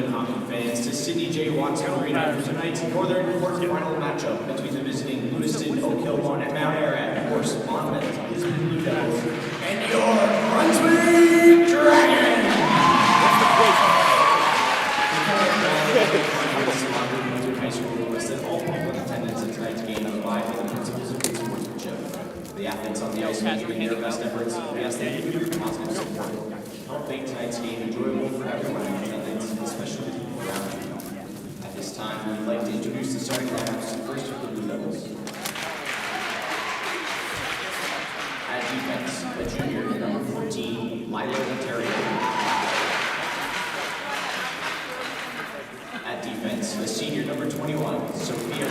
Maine hockey fans to Sidney J. Watson Arena for tonight's northern quarterfinal matchup between the visiting Lewiston, Oak Hill, and Mount Ararat, Morse, Monmouth, Lisbon Blue Devils, and your Brunswick Dragons! Brunswick High School requested all people in attendance at tonight's game abide by the principles of good sportsmanship. The athletes on the ice are doing their best efforts, and we ask that you give your positive support. Help make tonight's game enjoyable for everyone in attendance, especially the people around you. At this time, we'd like to introduce the starting lineups, first for the Blue Devils. At defense, a junior, number 14, Lila Ontario. At defense, a senior, number 21, Sophia.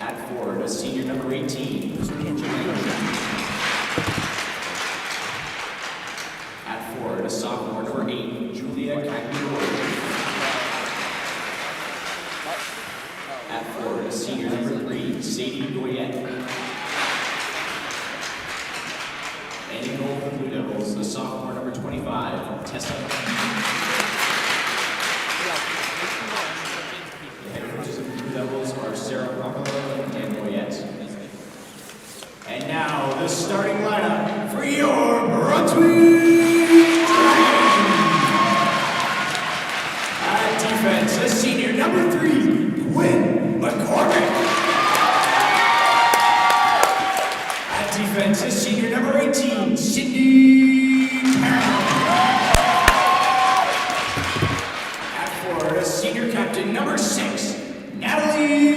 At forward, a senior, number 18, At forward, a sophomore, number 8, Julia Kagura. At forward, a senior, number 3, Sadie Goyette. And in goal for the Blue Devils, a sophomore, number 25, Tessa. The head coaches of the Blue Devils are Sarah Rockolo and Goyette. And now, the starting lineup for your Brunswick Dragons. At defense, a senior, number 3, Quinn McCormick. At defense, a senior, number 18, Cindy Carroll. At forward, a senior captain, number 6, Natalie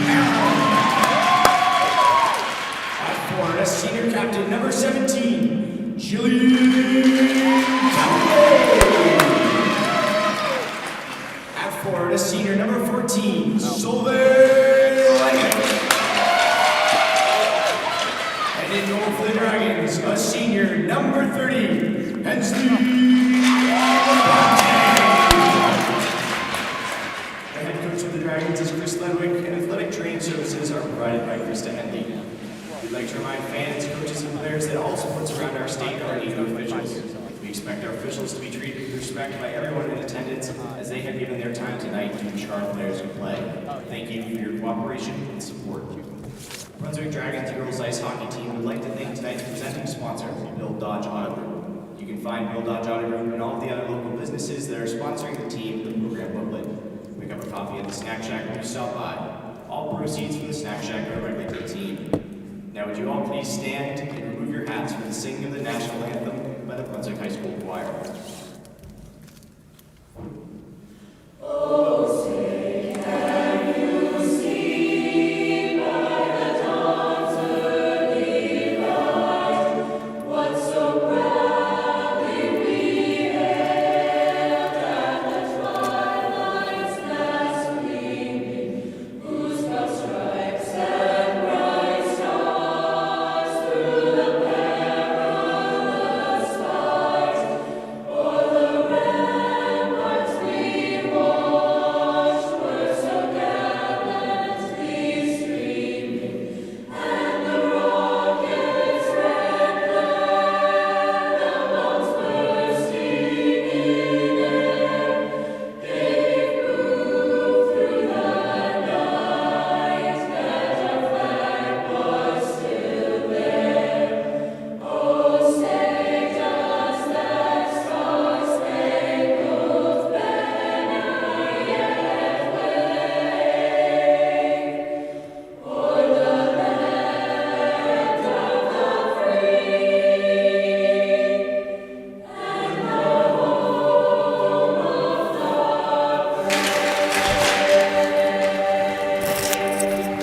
Carroll. A senior captain, number 17, Jillian Callaway. At forward, a senior, number 14, Solveig Leggett. And in goal for the Dragons, a senior, number 30, Hensley Labonte. The head coach of the Dragons is Chris Ledwick, and athletic training services are provided by Krista Henley. We'd like to remind fans, coaches, and players that all supports around our state are equal officials. We expect our officials to be treated with respect by everyone in attendance as they have given their time tonight to ensure our players can play. Thank you for your cooperation and support. Brunswick Dragons girls ice hockey team would like to thank tonight's presenting sponsor, Bill Dodge Auto Group. You can find Bill Dodge Auto Group and all of the other local businesses that are sponsoring the team in the program booklet. Pick up a coffee at the Snack Shack when you stop by. All proceeds from the Snack Shack go directly to the team. Now would you all please stand and remove your hats for the singing of the national anthem by the Brunswick High School Choir. Oh, say, can you see by the dawn's early light what so proudly we hailed at the twilight's last gleaming, whose broad stripes and bright stars through the perilous fight, o'er the ramparts we watched were so gallantly streaming, and the rockets rent the bombs bursting in air, gave proof through the night that our flag was still there. Oh, say does that star-spangled banner yet wave o'er the land of the free and the home of the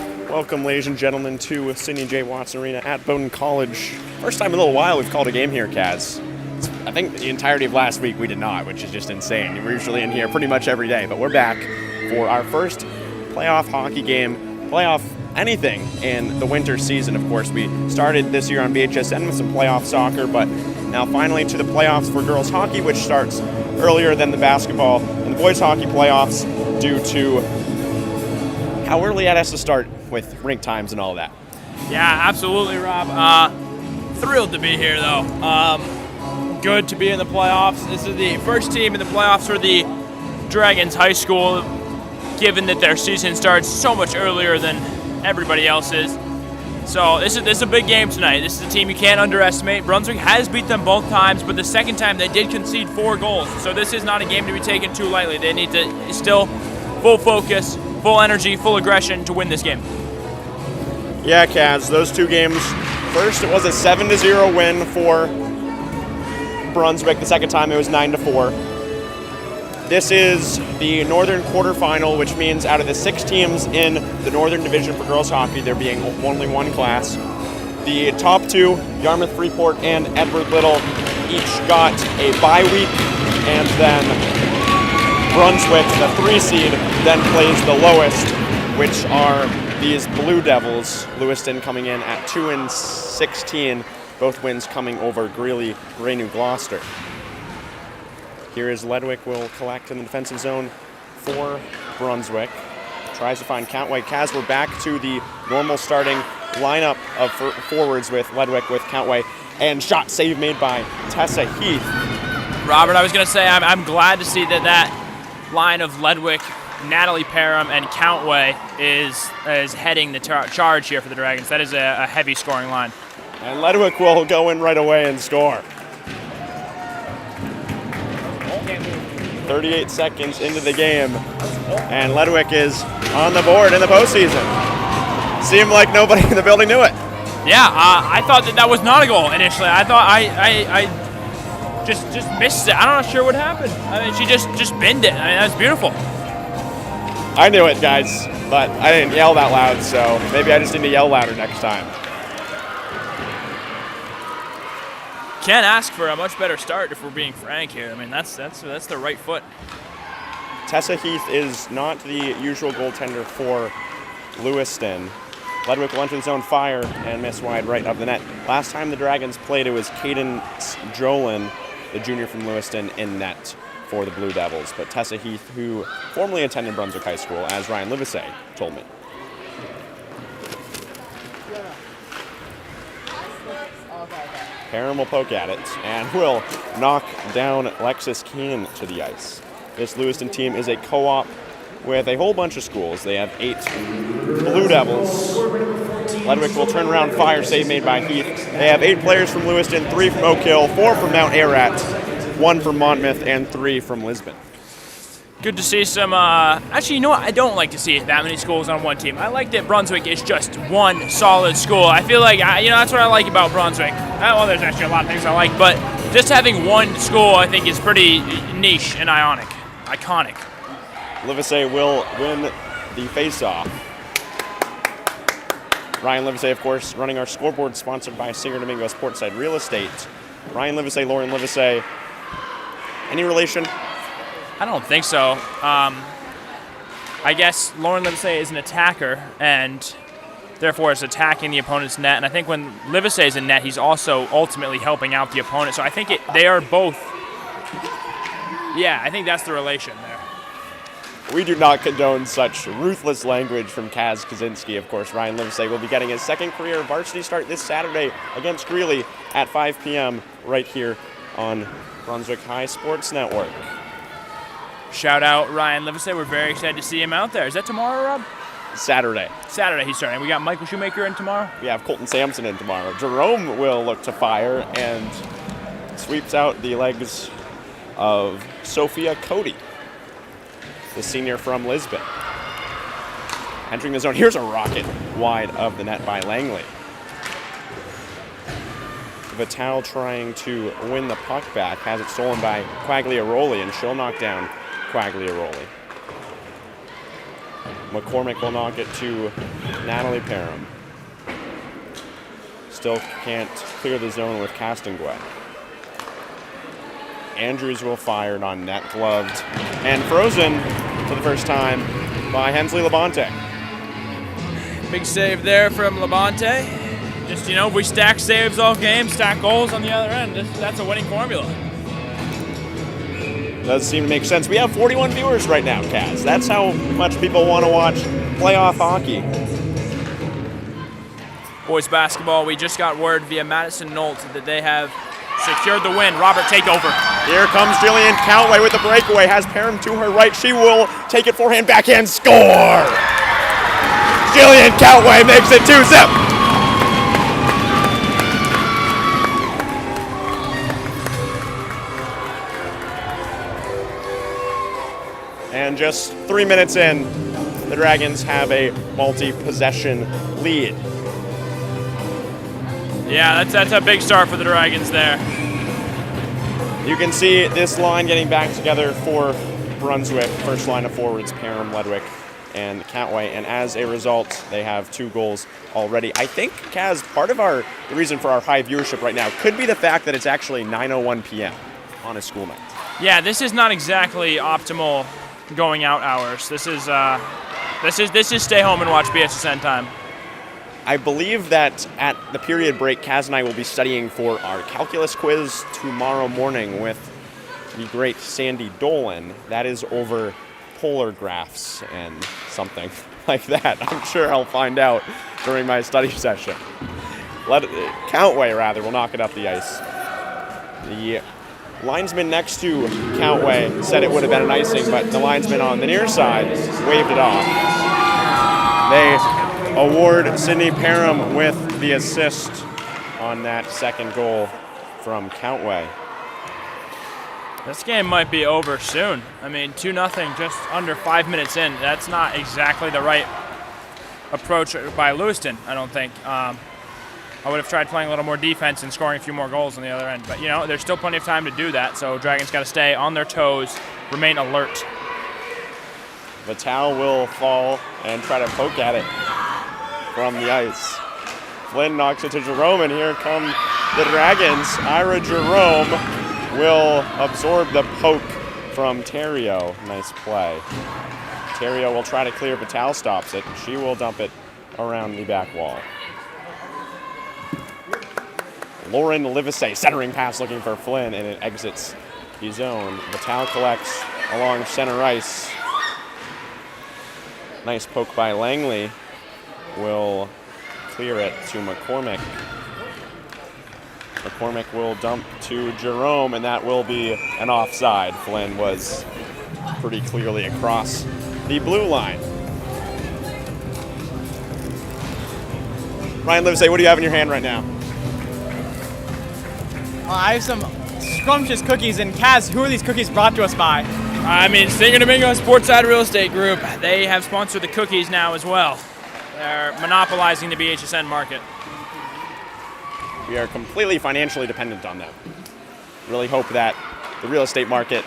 brave? Welcome, ladies and gentlemen, to Sidney J. Watson Arena at Bowen College. First time in a little while we've called a game here, Kaz. I think the entirety of last week we did not, which is just insane. We're usually in here pretty much every day, but we're back for our first playoff hockey game, playoff anything in the winter season. Of course, we started this year on BHSN with some playoff soccer, but now finally to the playoffs for girls hockey, which starts earlier than the basketball and the boys hockey playoffs due to how early it has to start with rink times and all that. Yeah, absolutely, Rob. Thrilled to be here, though. good to be in the playoffs. This is the first team in the playoffs for the Dragons High School, given that their season starts so much earlier than everybody else's. So this is a big game tonight. This is a team you can't underestimate. Brunswick has beat them both times, but the second time they did concede 4 goals. So this is not a game to be taken too lightly. They need to still full focus, full energy, full aggression to win this game. Yeah, Kaz, those 2 games. First, it was a 7-0 win for Brunswick. The second time, it was 9-4. This is the Northern quarterfinal, which means out of the 6 teams in the Northern Division for girls hockey, there being only 1 class. The top 2, Yarmouth Freeport and Edward Little, each got a bye week, and then Brunswick, the 3 seed, then plays the lowest, which are these Blue Devils. Lewiston coming in at 2-16, both wins coming over Greeley, New Gloucester. Here is Ledwick will collect in the defensive zone for Brunswick. Tries to find Countway. Kaz, we're back to the normal starting lineup of forwards with Ledwick, with Countway, and shot save made by Tessa Heath. Robert, I was going to say I'm glad to see that line of Ledwick, Natalie Parham, and Countway is heading the charge here for the Dragons. That is a heavy scoring line. And Ledwick will go in right away and score. 38 seconds into the game, and Ledwick is on the board in the postseason. Seemed like nobody in the building knew it. Yeah, I thought that was not a goal initially. I thought I just missed it. I'm not sure what happened. I mean, she just binned it. I mean, that's beautiful. I knew it, guys, but I didn't yell that loud, so maybe I just need to yell louder next time. Can't ask for a much better start if we're being frank here. I mean, that's the right foot. Tessa Heath is not the usual goaltender for Lewiston. Ledwick will enter the zone, fire, and miss wide right of the net. Last time the Dragons played, it was Caden Jolin, the junior from Lewiston, in net for the Blue Devils. But Tessa Heath, who formerly attended Brunswick High School, as Ryan Livesay told me. Parham will poke at it and will knock down Lexus Keenan to the ice. This Lewiston team is a co-op with a whole bunch of schools. They have 8 Blue Devils. Ledwick will turn around, fire, save made by Heath. They have 8 players from Lewiston, 3 from Oak Hill, 4 from Mount Ararat, 1 from Monmouth, and 3 from Lisbon. Good to see some, actually, you know what? I don't like to see that many schools on one team. I like that Brunswick is just one solid school. I feel like, that's what I like about Brunswick. Well, there's actually a lot of things I like, but just having one school, I think, is pretty niche and iconic. Livesay will win the face-off. Ryan Livesay, of course, running our scoreboard, sponsored by Singer Domingo Sportside Real Estate. Ryan Livesay, Lauren Livesay. Any relation? I don't think so. I guess Lauren Livesay is an attacker and therefore is attacking the opponent's net. And I think when Livesay is in net, he's also ultimately helping out the opponent. So I think they are both. Yeah, I think that's the relation there. We do not condone such ruthless language from Kaz Kosinski. Of course, Ryan Livesay will be getting his second career varsity start this Saturday against Greeley at 5 p.m. right here on Brunswick High Sports Network. Shout out Ryan Livesay. We're very excited to see him out there. Is that tomorrow, Rob? Saturday he's starting. We got Michael Shoemaker in tomorrow. We have Colton Sampson in tomorrow. Jerome will look to fire and sweeps out the legs of Sophia Cody, the senior from Lisbon. Entering the zone. Here's a rocket wide of the net by Langley. Vital trying to win the puck back. Has it stolen by Quagliaroli, and she'll knock down Quagliaroli. McCormick will knock it to Natalie Parham. Still can't clear the zone with Castonguay. Andrews will fire it on net, gloved and frozen for the first time by Hensley Labonte. Big save there from Labonte. Just, if we stack saves all game, stack goals on the other end, that's a winning formula. Does seem to make sense. We have 41 viewers right now, Kaz. That's how much people want to watch playoff hockey. Boys basketball, we just got word via Madison Nolt that they have secured the win. Robert, take over. Here comes Jillian Countway with the breakaway. Has Parham to her right. She will take it forehand, backhand, score! Jillian Countway makes it 2-zip. And just 3 minutes in, the Dragons have a multi-possession lead. Yeah, that's a big start for the Dragons there. You can see this line getting back together for Brunswick. First line of forwards, Parham, Ledwick, and Countway. And as a result, they have 2 goals already. I think, Kaz, part of the reason for our high viewership right now could be the fact that it's actually 9:01 p.m. on a school night. Yeah, this is not exactly optimal going out hours. This is stay home and watch BSSN time. I believe that at the period break, Kaz and I will be studying for our calculus quiz tomorrow morning with the great Sandy Dolan. That is over polar graphs and something like that. I'm sure I'll find out during my study session. Countway, rather, will knock it up the ice. The linesman next to Countway said it would have been an icing, but the linesman on the near side waved it off. They award Sydney Parham with the assist on that second goal from Countway. This game might be over soon. I mean, 2-0 just under 5 minutes in. That's not exactly the right approach by Lewiston, I don't think. I would have tried playing a little more defense and scoring a few more goals on the other end. But, there's still plenty of time to do that, so Dragons got to stay on their toes, remain alert. Vital will fall and try to poke at it from the ice. Flynn knocks it to Jerome, and here come the Dragons. Ira Jerome will absorb the poke from Terrio. Nice play. Terrio will try to clear, Vital stops it. She will dump it around the back wall. Lauren Livesay, centering pass looking for Flynn, and it exits the zone. Vital collects along center ice. Nice poke by Langley. Will clear it to McCormick. McCormick will dump to Jerome, and that will be an offside. Flynn was pretty clearly across the blue line. Ryan Livesay, what do you have in your hand right now? I have some scrumptious cookies, and Kaz, who are these cookies brought to us by? I mean, Singer Domingo Sportside Real Estate Group, they have sponsored the cookies now as well. They're monopolizing the BHSN market. We are completely financially dependent on them. Really hope that the real estate market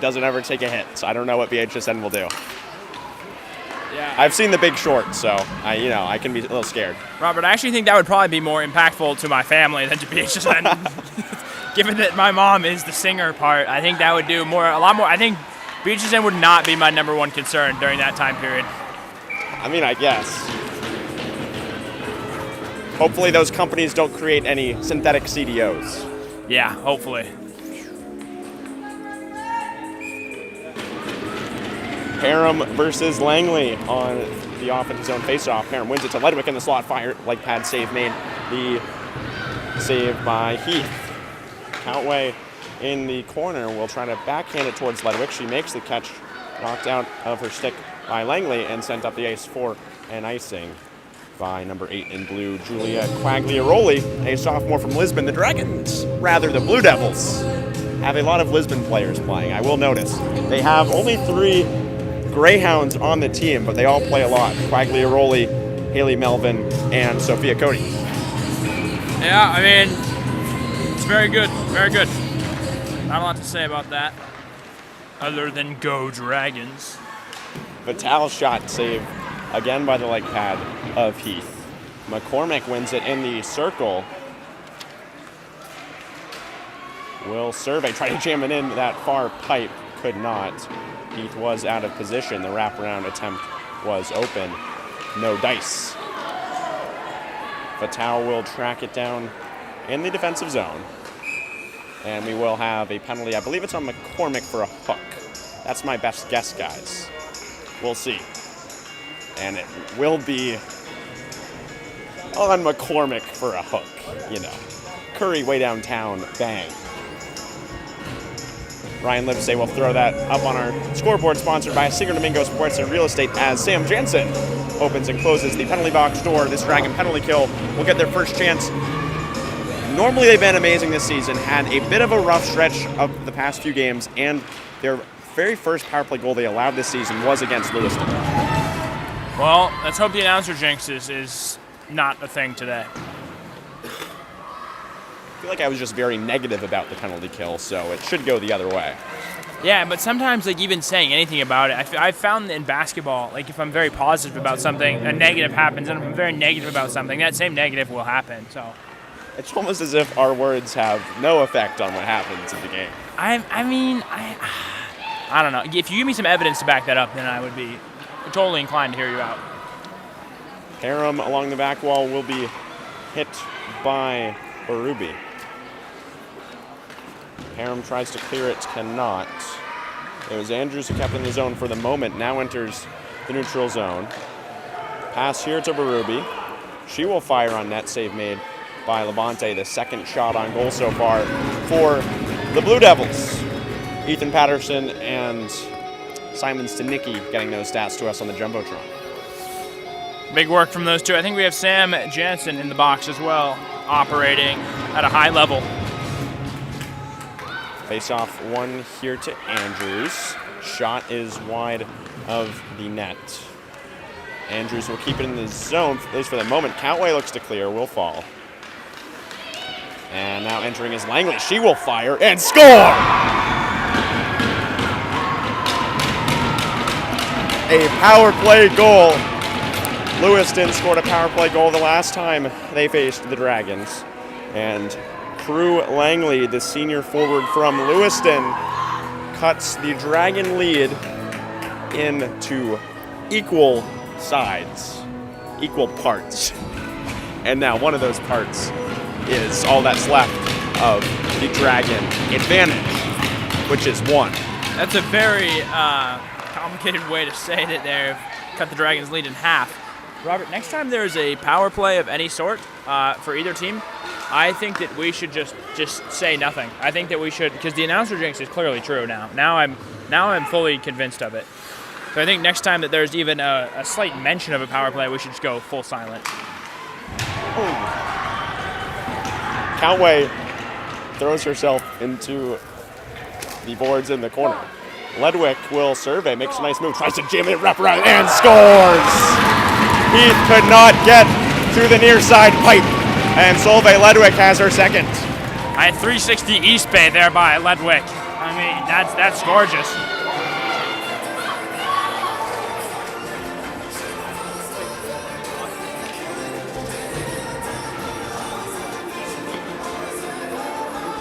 doesn't ever take a hit. So I don't know what BHSN will do. Yeah, I've seen The Big Short, so I can be a little scared. Robert, I actually think that would probably be more impactful to my family than to BHSN. Given that my mom is the singer part, I think that would do a lot more. I think BHSN would not be my number one concern during that time period. I mean, I guess. Hopefully those companies don't create any synthetic CDOs. Yeah, hopefully. Parham versus Langley on the offensive zone faceoff. Parham wins it to Ledwick in the slot, fire, leg pad save made. The save by Heath. Countway in the corner will try to backhand it towards Ledwick. She makes the catch, knocked out of her stick by Langley, and sent up the ice for an icing by number 8 in blue, Julia Quagliaroli, a sophomore from Lisbon. The Dragons, rather the Blue Devils, have a lot of Lisbon players playing. I will notice they have only 3 Greyhounds on the team, but they all play a lot. Quagliaroli, Haley Melvin, and Sophia Cody. Yeah, I mean, it's very good, very good. Not a lot to say about that, other than go Dragons. Vital shot save again by the leg pad of Heath. McCormick wins it in the circle. Will survey, try to jam it in that far pipe, could not. Heath was out of position. The wraparound attempt was open. No dice. Vital will track it down in the defensive zone. And we will have a penalty. I believe it's on McCormick for a hook. That's my best guess, guys. We'll see. And it will be on McCormick for a hook, Curry way downtown, bang. Ryan Livesay will throw that up on our scoreboard, sponsored by Singer Domingo Sports and Real Estate, as Sam Jansen opens and closes the penalty box door. This Dragon penalty kill will get their first chance. Normally they've been amazing this season, had a bit of a rough stretch of the past few games, and their very first power play goal they allowed this season was against Lewiston. Well, let's hope the announcer jinx is not a thing today. I feel like I was just very negative about the penalty kill, so it should go the other way. Yeah, but sometimes, like, even saying anything about it, I've found that in basketball, like, if I'm very positive about something, a negative happens, and if I'm very negative about something, that same negative will happen, so. It's almost as if our words have no effect on what happens in the game. I don't know. If you give me some evidence to back that up, then I would be totally inclined to hear you out. Harum along the back wall will be hit by Berube. Harum tries to clear it, cannot. It was Andrews who kept in the zone for the moment, now enters the neutral zone. Pass here to Berube. She will fire on net, save made by Labonte, the second shot on goal so far for the Blue Devils. Ethan Patterson and Simon Stanicki getting those stats to us on the Jumbotron. Big work from those two. I think we have Sam Jansen in the box as well, operating at a high level. Face off one here to Andrews. Shot is wide of the net. Andrews will keep it in the zone, at least for the moment. Countway looks to clear, will fall. And now entering is Langley. She will fire and score! A power play goal. Lewiston scored a power play goal the last time they faced the Dragons. And Crew Langley, the senior forward from Lewiston, cuts the Dragon lead into equal sides, equal parts. And now one of those parts is all that's left of the Dragon advantage, which is 1. That's a very complicated way to say it there. Cut the Dragons' lead in half. Robert, next time there's a power play of any sort for either team, I think that we should just say nothing. I think that we should, because the announcer jinx is clearly true now. Now I'm fully convinced of it. So I think next time that there's even a slight mention of a power play, we should just go full silent. Countway throws herself into the boards in the corner. Ledwick will survey, makes a nice move, tries to jam it, wrap around, and scores! Heath could not get through the near side pipe, and Solveig Ledwick has her second. I 360 East Bay there by Ledwick. I mean, that's gorgeous.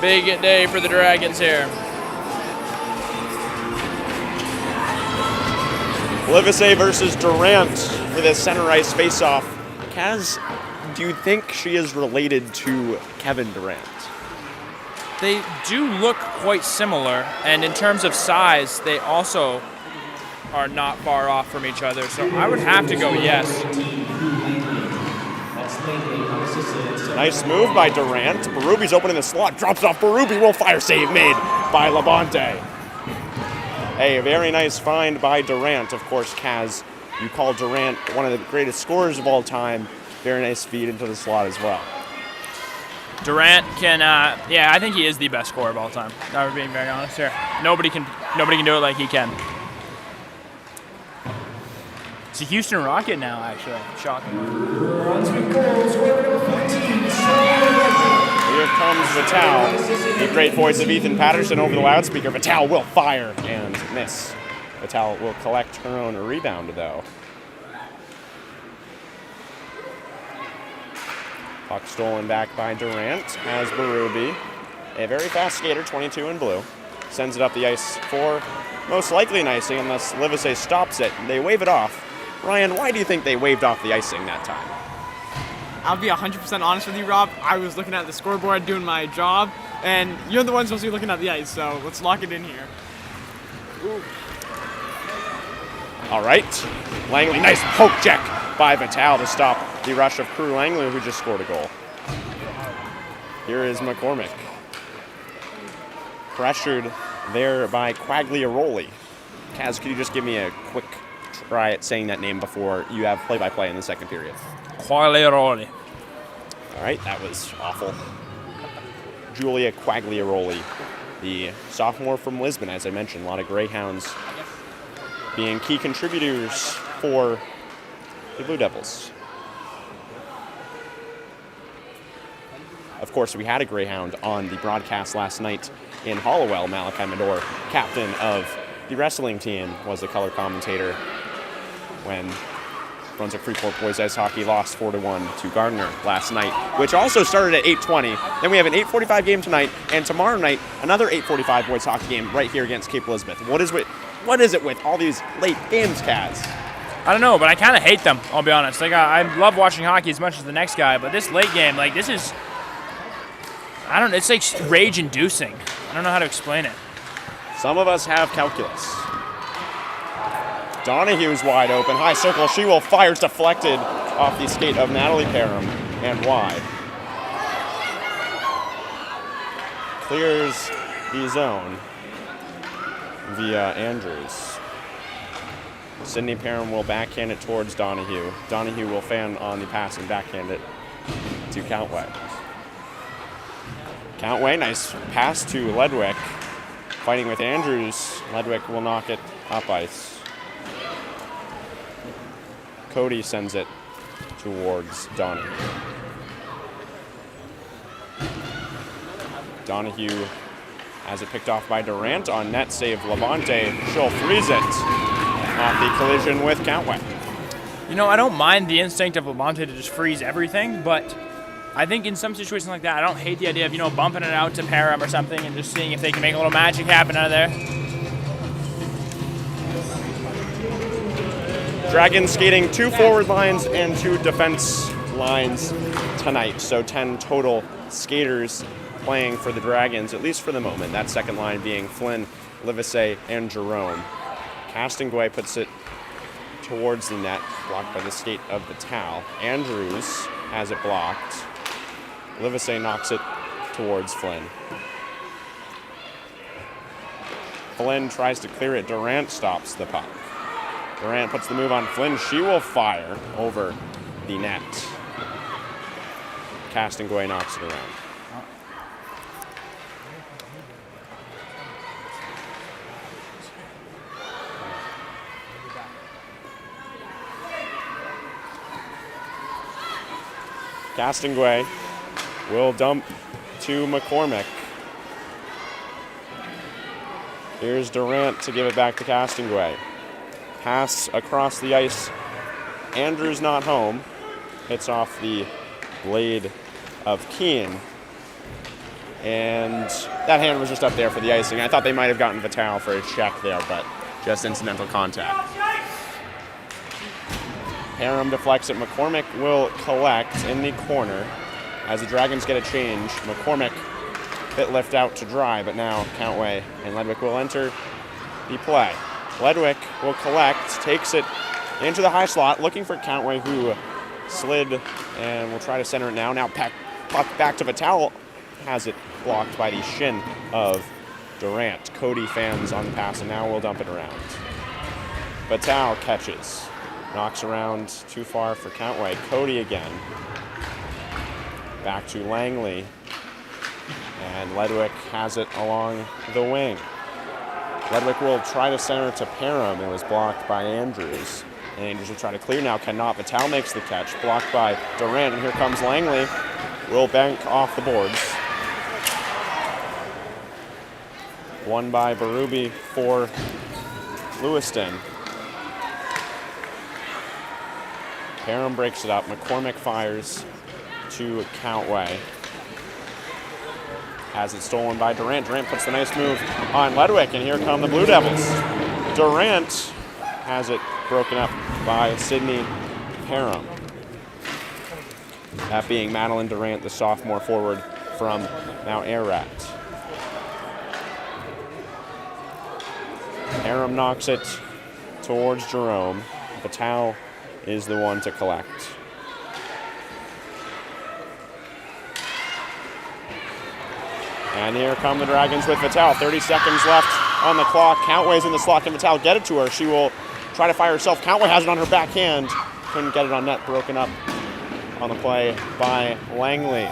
Big day for the Dragons here. Livesay versus Durant for this center ice face-off. Kaz, do you think she is related to Kevin Durant? They do look quite similar, and in terms of size, they also are not far off from each other, so I would have to go yes. Nice move by Durant. Berube's open in the slot, drops off Berube, will fire, save made by Labonte. A very nice find by Durant. Of course, Kaz, you call Durant one of the greatest scorers of all time. Very nice feed into the slot as well. Durant can, yeah, I think he is the best scorer of all time. Now we're being very honest here. Nobody can do it like he can. It's a Houston Rocket now, actually. Shocking. Brunswick goals, scorer number 14. Here comes Vital. The great voice of Ethan Patterson over the loudspeaker. Vital will fire and miss. Vital will collect her own rebound, though. Puck stolen back by Durant as Berube, a very fast skater, 22 in blue, sends it up the ice for most likely an icing unless Livesay stops it. They wave it off. Ryan, why do you think they waved off the icing that time? I'll be 100% honest with you, Rob. I was looking at the scoreboard doing my job, and you're the one supposed to be looking at the ice, so let's lock it in here. Ooh. All right. Langley, nice poke check by Vital to stop the rush of Crew Langley, who just scored a goal. Here is McCormick. Pressured there by Quagliaroli. Kaz, could you just give me a quick try at saying that name before you have play-by-play in the second period? Quagliaroli. All right, that was awful. Julia Quagliaroli, the sophomore from Lisbon, as I mentioned. A lot of Greyhounds being key contributors for the Blue Devils. Of course, we had a Greyhound on the broadcast last night in Hollowell. Malachi Medor, captain of the wrestling team, was the color commentator when Brunswick Freeport boys ice hockey lost 4-1 to Gardner last night, which also started at 8:20. Then we have an 8:45 game tonight, and tomorrow night another 8:45 boys hockey game right here against Cape Elizabeth. What is it with all these late games, Kaz? I don't know, but I kind of hate them, I'll be honest. Like, I love watching hockey as much as the next guy, but this late game, like, this is, it's like rage-inducing. I don't know how to explain it. Some of us have calculus. Donahue's wide open, high circle, she will fire, deflected off the skate of Natalie Parham and wide. Clears the zone via Andrews. Sydney Parham will backhand it towards Donahue. Donahue will fan on the pass and backhand it to Countway. Countway, nice pass to Ledwick. Fighting with Andrews, Ledwick will knock it up ice. Cody sends it towards Donahue. Donahue has it picked off by Durant on net save. Levante, she'll freeze it off the collision with Countway. You know, I don't mind the instinct of Levante to just freeze everything, but I think in some situations like that, I don't hate the idea of, bumping it out to Parham or something and just seeing if they can make a little magic happen out of there. Dragons skating 2 forward lines and 2 defense lines tonight. So 10 total skaters playing for the Dragons, at least for the moment. That second line being Flynn, Livesay, and Jerome. Castonguay puts it towards the net, blocked by the skate of the Towel. Andrews has it blocked. Livesay knocks it towards Flynn. Flynn tries to clear it. Durant stops the puck. Durant puts the move on Flynn. She will fire over the net. Castonguay knocks it around. Castonguay will dump to McCormick. Here's Durant to give it back to Castonguay. Pass across the ice. Andrews not home. Hits off the blade of Keane. And that hand was just up there for the icing. I thought they might have gotten Vital for a check there, but just incidental contact. Parham deflects it. McCormick will collect in the corner. As the Dragons get a change, McCormick bit left out to dry, but now Countway and Ledwick will enter the play. Ledwick will collect, takes it into the high slot, looking for Countway, who slid and will try to center it now. Now puck back to Vital, has it blocked by the shin of Durant. Cody fans on the pass, and now we'll dump it around. Vital catches, knocks around too far for Countway. Cody again. Back to Langley, and Ledwick has it along the wing. Ledwick will try to center to Parham. It was blocked by Andrews. Andrews will try to clear now, cannot. Vital makes the catch, blocked by Durant, and here comes Langley. Will bank off the boards. Won by Berube for Lewiston. Parham breaks it up. McCormick fires to Countway. Has it stolen by Durant. Durant puts the nice move on Ledwick, and here come the Blue Devils. Durant has it broken up by Sydney Parham. That being Madeline Durant, the sophomore forward from Mount Ararat. Parham knocks it towards Jerome. Vital is the one to collect. And here come the Dragons with Vitale. 30 seconds left on the clock. Countway's in the slot. Can Vitale get it to her? She will try to fire herself. Countway has it on her backhand. Couldn't get it on net. Broken up on the play by Langley.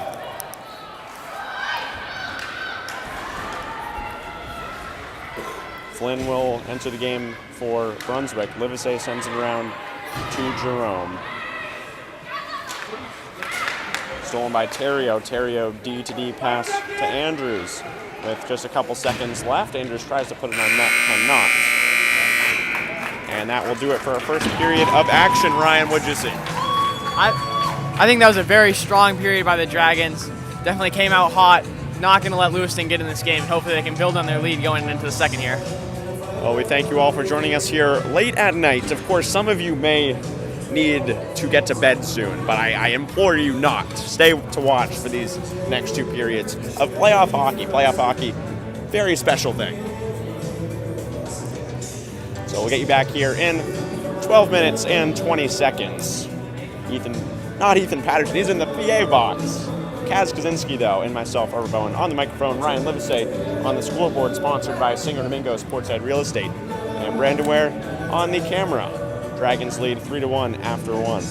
Flynn will enter the game for Brunswick. Livesay sends it around to Jerome. Stolen by Terrio. Terrio D to D pass to Andrews. With just a couple seconds left, Andrews tries to put it on net, cannot. And that will do it for our first period of action. Ryan, what'd you see? I think that was a very strong period by the Dragons. Definitely came out hot. Not going to let Lewiston get in this game. Hopefully they can build on their lead going into the second here. Well, we thank you all for joining us here late at night. Of course, some of you may need to get to bed soon, but I implore you not. Stay to watch for these next two periods of playoff hockey. Playoff hockey, very special thing. So we'll get you back here in 12 minutes and 20 seconds. Not Ethan Patterson, he's in the PA box. Kaz Kosinski, though, and myself, Arbor Bowen, on the microphone. Ryan Livesay on the scoreboard, sponsored by Singer Domingo Sportside Real Estate. And Brandon Ware on the camera. Dragons lead 3-1 after one.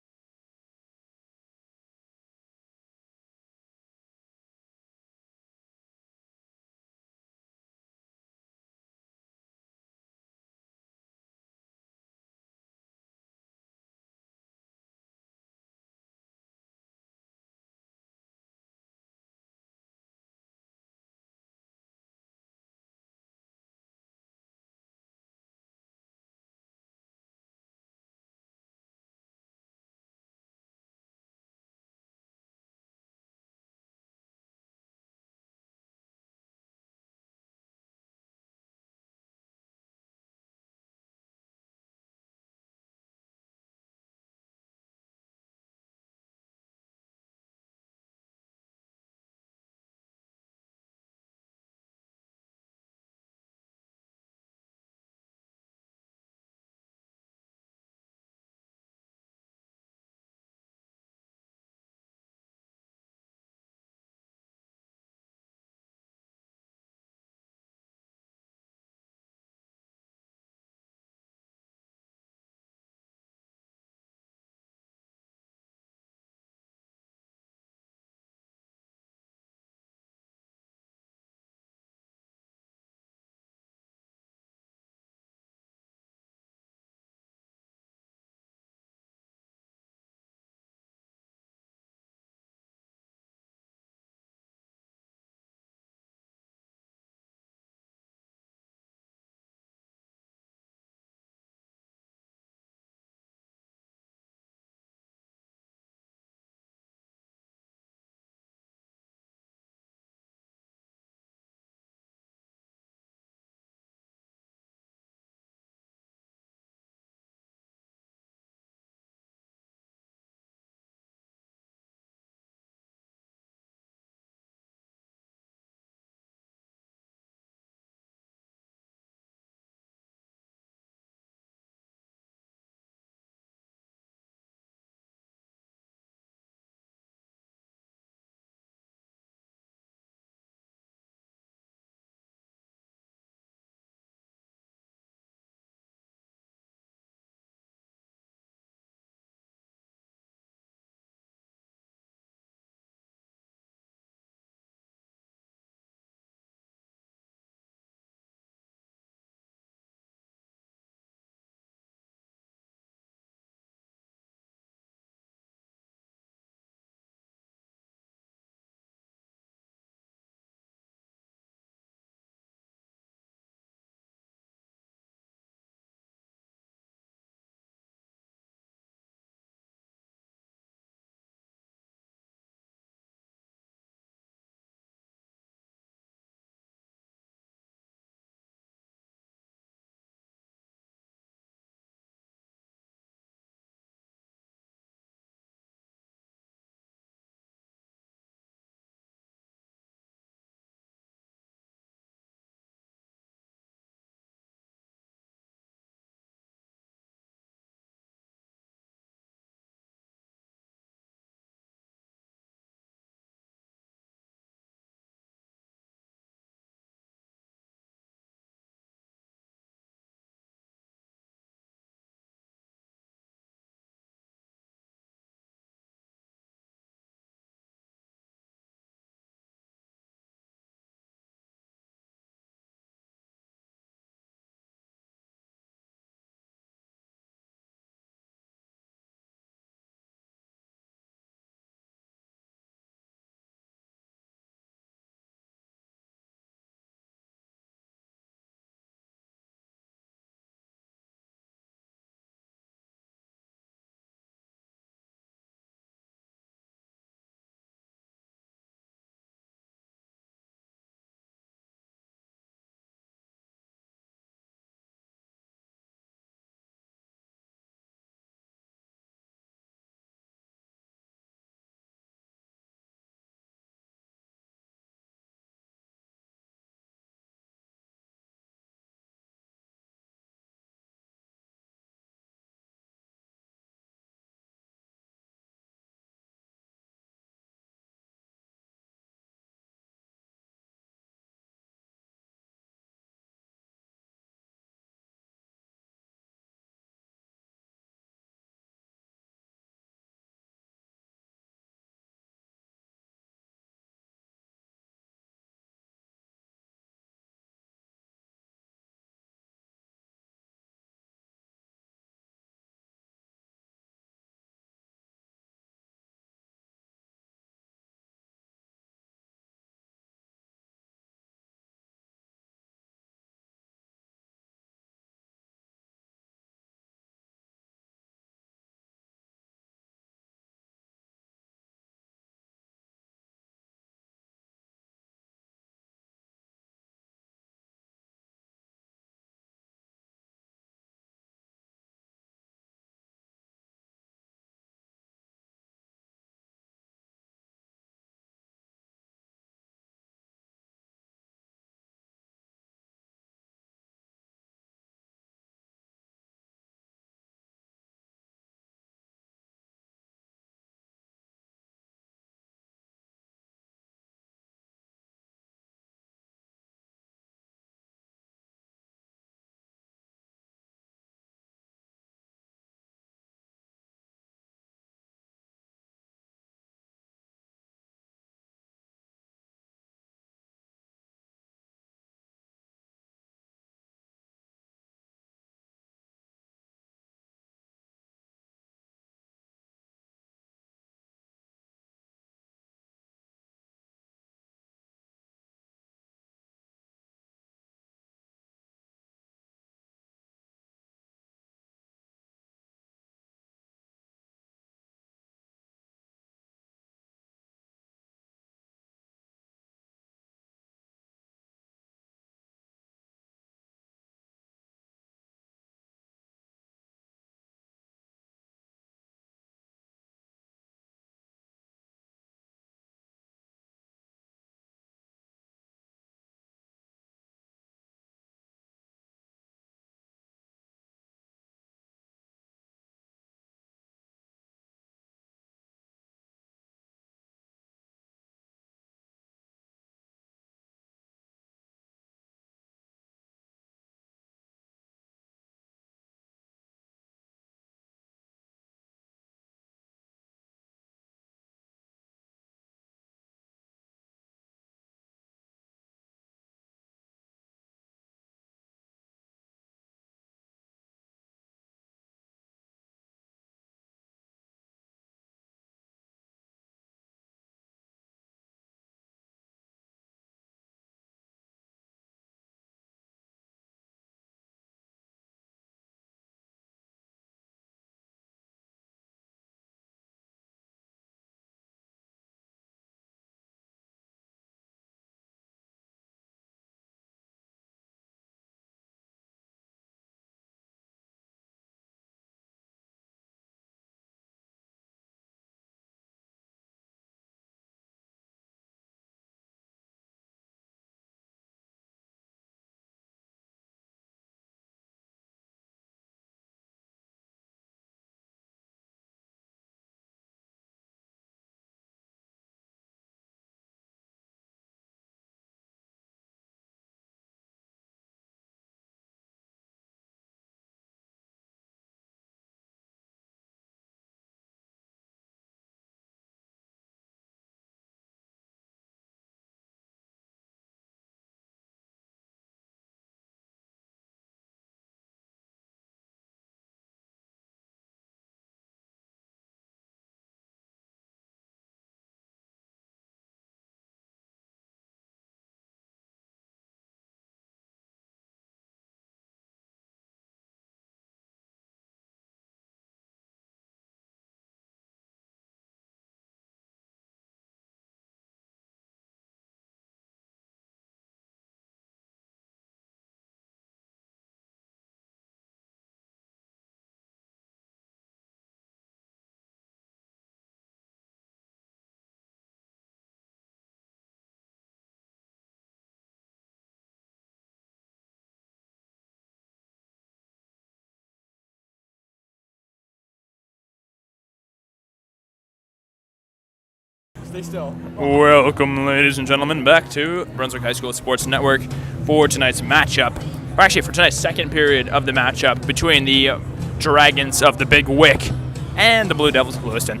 Stay still. Welcome, ladies and gentlemen, back to Brunswick High School Sports Network for tonight's matchup. Or actually, for tonight's second period of the matchup between the Dragons of the Big Wick and the Blue Devils of Lewiston.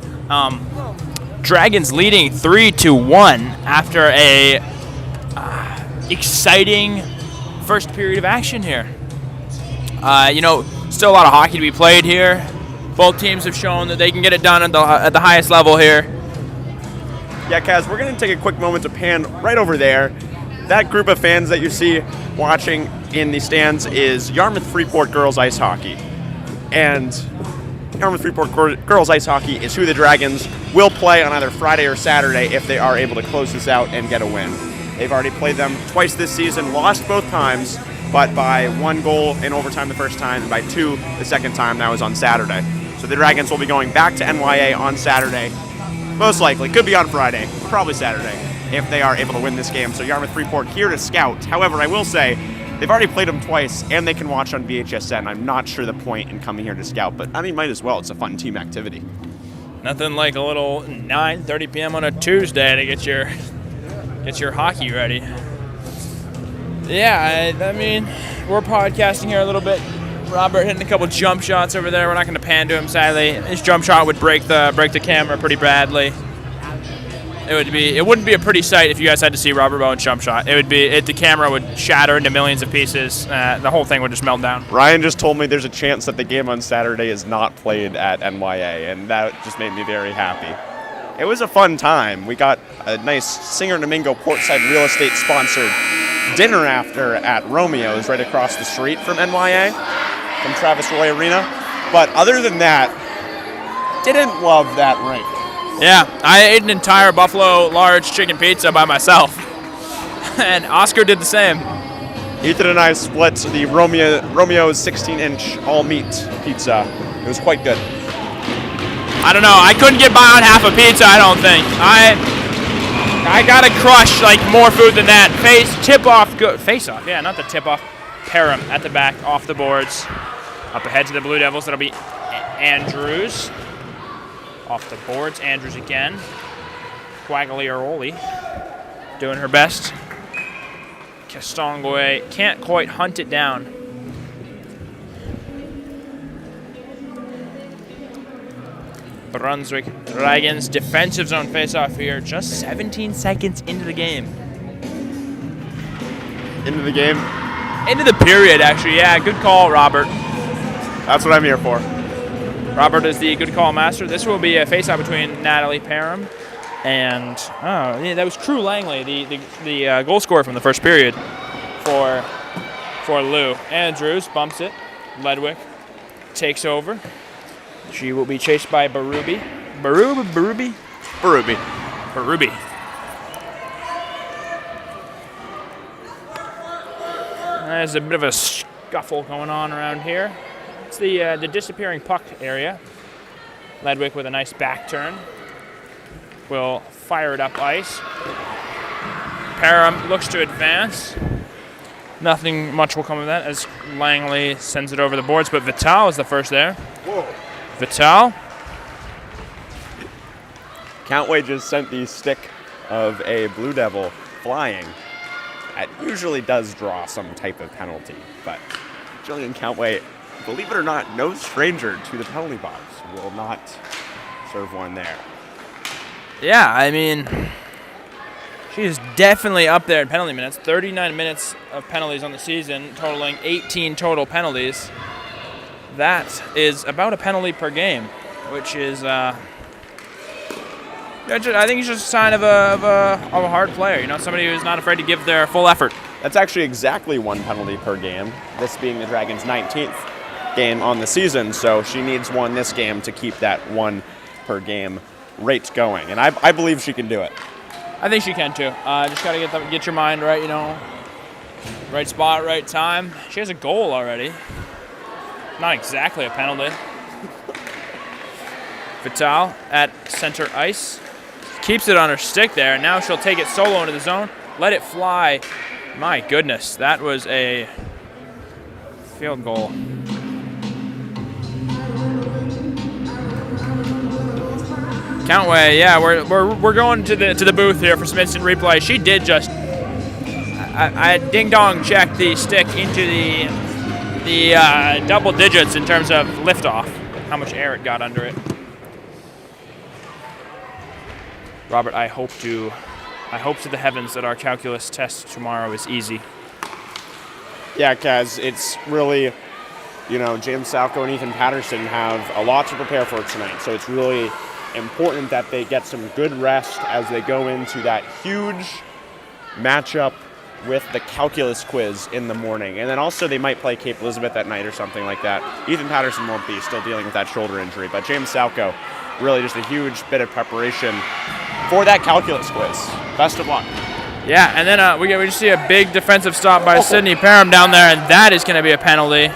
Dragons leading 3-1 after a exciting first period of action here. Still a lot of hockey to be played here. Both teams have shown that they can get it done at the highest level here. Yeah, Kaz, we're going to take a quick moment to pan right over there. That group of fans that you see watching in the stands is Yarmouth Freeport Girls Ice Hockey. And Yarmouth Freeport Girls Ice Hockey is who the Dragons will play on either Friday or Saturday if they are able to close this out and get a win. They've already played them twice this season, lost both times, but by 1 goal in overtime the first time and by 2 the second time. That was on Saturday. So the Dragons will be going back to NYA on Saturday. Most likely. Could be on Friday. Probably Saturday if they are able to win this game. So Yarmouth Freeport here to scout. However, I will say they've already played them twice and they can watch on VHSN. I'm not sure the point in coming here to scout, but I mean, might as well. It's a fun team activity. Nothing like a little 9:30 p.m. on a Tuesday to get your hockey ready. Yeah, I mean, we're podcasting here a little bit. Robert hitting a couple jump shots over there. We're not going to pan to him, sadly. His jump shot would break the camera pretty badly. It wouldn't be a pretty sight if you guys had to see Robert Bowen's jump shot. The camera would shatter into millions of pieces. The whole thing would just melt down. Ryan just told me there's a chance that the game on Saturday is not played at NYA, and that just made me very happy. It was a fun time. We got a nice Singer Domingo Portside Real Estate sponsored dinner after at Romeo's right across the street from NYA, from Travis Roy Arena. But other than that, didn't love that rink. Yeah, I ate an entire Buffalo large chicken pizza by myself. And Oscar did the same. Ethan and I split the Romeo's 16-inch all-meat pizza. It was quite good. I don't know. I couldn't get by on half a pizza, I don't think. I gotta crush like more food than that. Face off. Yeah, not the tip off. Parham at the back, off the boards. Up ahead to the Blue Devils. That'll be Andrews. Off the boards, Andrews again. Quagliaroli doing her best. Castonguay can't quite hunt it down. Brunswick Dragons defensive zone face-off here. Just 17 seconds into the game. Into the game? Into the period, actually. Yeah, good call, Robert. That's what I'm here for. Robert is the good call master. This will be a face-off between Natalie Parham and that was True Langley, the goal scorer from the first period for Lou. Andrews bumps it. Ledwick takes over. She will be chased by Baruby. Baruby. There's a bit of a scuffle going on around here. It's the disappearing puck area. Ledwick with a nice back turn. Will fire it up ice. Parham looks to advance. Nothing much will come of that as Langley sends it over the boards, but Vital is the first there. Whoa. Vital. Countway just sent the stick of a Blue Devil flying. That usually does draw some type of penalty, but Jillian Countway, believe it or not, no stranger to the penalty box, will not serve one there. Yeah, I mean, she's definitely up there in penalty minutes. 39 minutes of penalties on the season, totaling 18 total penalties. That is about a penalty per game, which is, I think it's just a sign of a hard player. You know, somebody who's not afraid to give their full effort. That's actually exactly 1 penalty per game, this being the Dragons' 19th game on the season, so she needs 1 this game to keep that 1 per game rate going, and I believe she can do it. I think she can too. Just got to get your mind right, you know, right spot, right time. She has a goal already. Not exactly a penalty. Vital at center ice. Keeps it on her stick there, and now she'll take it solo into the zone. Let it fly. My goodness, that was a field goal. Countway, yeah, we're going to the booth here for some instant replay. She did just I ding dong checked the stick into the double digits in terms of liftoff, how much air it got under it. Robert, I hope to the heavens that our calculus test tomorrow is easy. Yeah, Kaz, it's really, James Salko and Ethan Patterson have a lot to prepare for tonight. So it's really important that they get some good rest as they go into that huge matchup with the calculus quiz in the morning. And then also they might play Cape Elizabeth at night or something like that. Ethan Patterson won't be, still dealing with that shoulder injury. But James Salko, really just a huge bit of preparation for that calculus quiz. Best of luck. Yeah, and then we just see a big defensive stop by Sydney Parham down there, and that is going to be a penalty.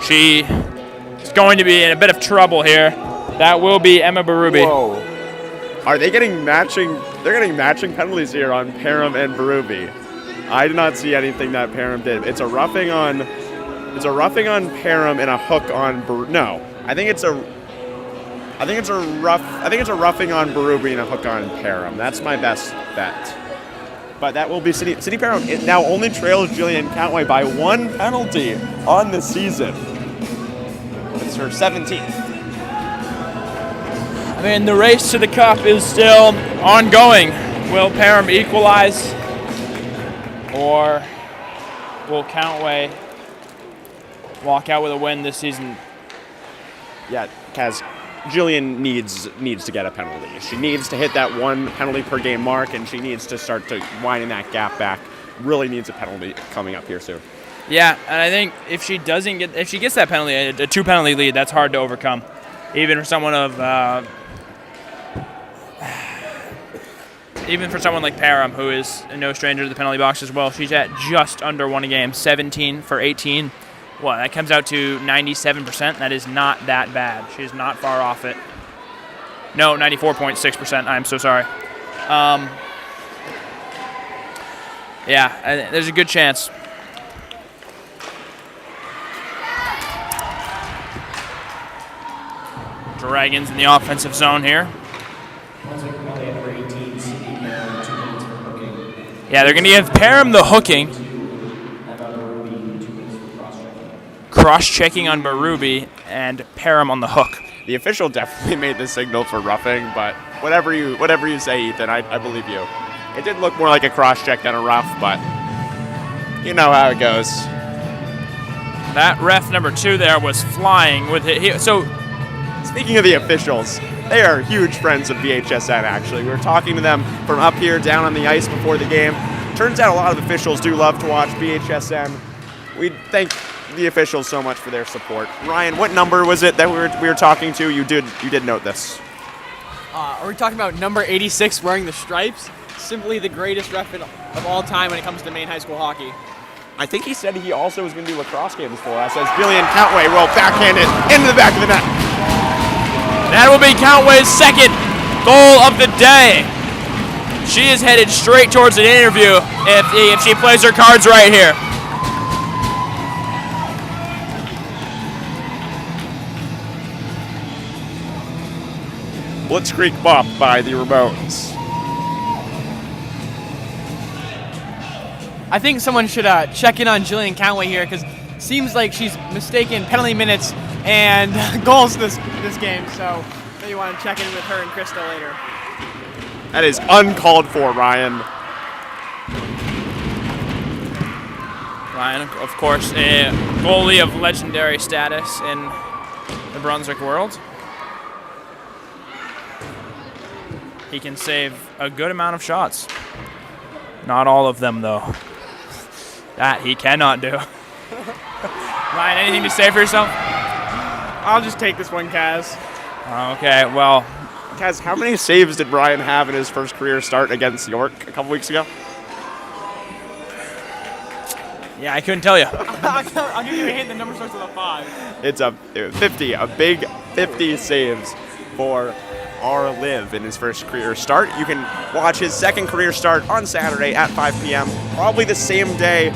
She is going to be in a bit of trouble here. That will be Emma Berube. Whoa. Are they getting matching? They're getting matching penalties here on Parham and Berube. I did not see anything that Parham did. It's a roughing on Parham and a hook on no. I think it's a roughing on Berube and a hook on Parham. That's my best bet. But that will be Sydney Parham. It now only trails Jillian Countway by 1 penalty on the season. It's her 17th. I mean, the race to the cup is still ongoing. Will Parham equalize, or will Countway walk out with a win this season? Yeah, Kaz, Jillian needs to get a penalty. She needs to hit that 1 penalty per game mark, and she needs to start to winding that gap back. Really needs a penalty coming up here soon. Yeah, and I think if she gets that penalty, a 2-penalty lead, that's hard to overcome, even for someone like Parham, who is no stranger to the penalty box as well. She's at just under 1 a game, 17 for 18. Well, that comes out to 97%. That is not that bad. She's not far off it. No, 94.6%. I'm so sorry. Yeah, there's a good chance. Dragons in the offensive zone here. Yeah, they're going to give Parham the hooking. Cross-checking on Berube and Parham on the hook. The official definitely made the signal for roughing, but whatever you say, Ethan, I believe you. It did look more like a cross-check than a rough, but you know how it goes. That ref number 2 there was flying with it. So, speaking of the officials, they are huge friends of BHSN, actually. We were talking to them from up here down on the ice before the game. Turns out a lot of officials do love to watch BHSN. We thank the officials so much for their support. Ryan, what number was it that we were talking to? You did note this. Are we talking about number 86 wearing the stripes? Simply the greatest ref of all time when it comes to Maine high school hockey. I think he said he also was going to do lacrosse games for us, as Jillian Countway will backhand it into the back of the net. That will be Countway's second goal of the day. She is headed straight towards an interview if she plays her cards right here. Blitzkrieg bop by the Ramones. I think someone should check in on Jillian Countway here, because it seems like she's mistaken penalty minutes and goals this game. So maybe you want to check in with her and Krista later. That is uncalled for, Ryan. Ryan, of course, a goalie of legendary status in the Brunswick world. He can save a good amount of shots. Not all of them, though. That he cannot do. Ryan, anything to say for yourself? I'll just take this one, Kaz. Okay, well. Kaz, how many saves did Ryan have in his first career start against York a couple weeks ago? Yeah, I couldn't tell you. I'll give you a hint. The number starts with a 5. It's a 50, a big 50 saves for our Liv in his first career start. You can watch his second career start on Saturday at 5 p.m., probably the same day.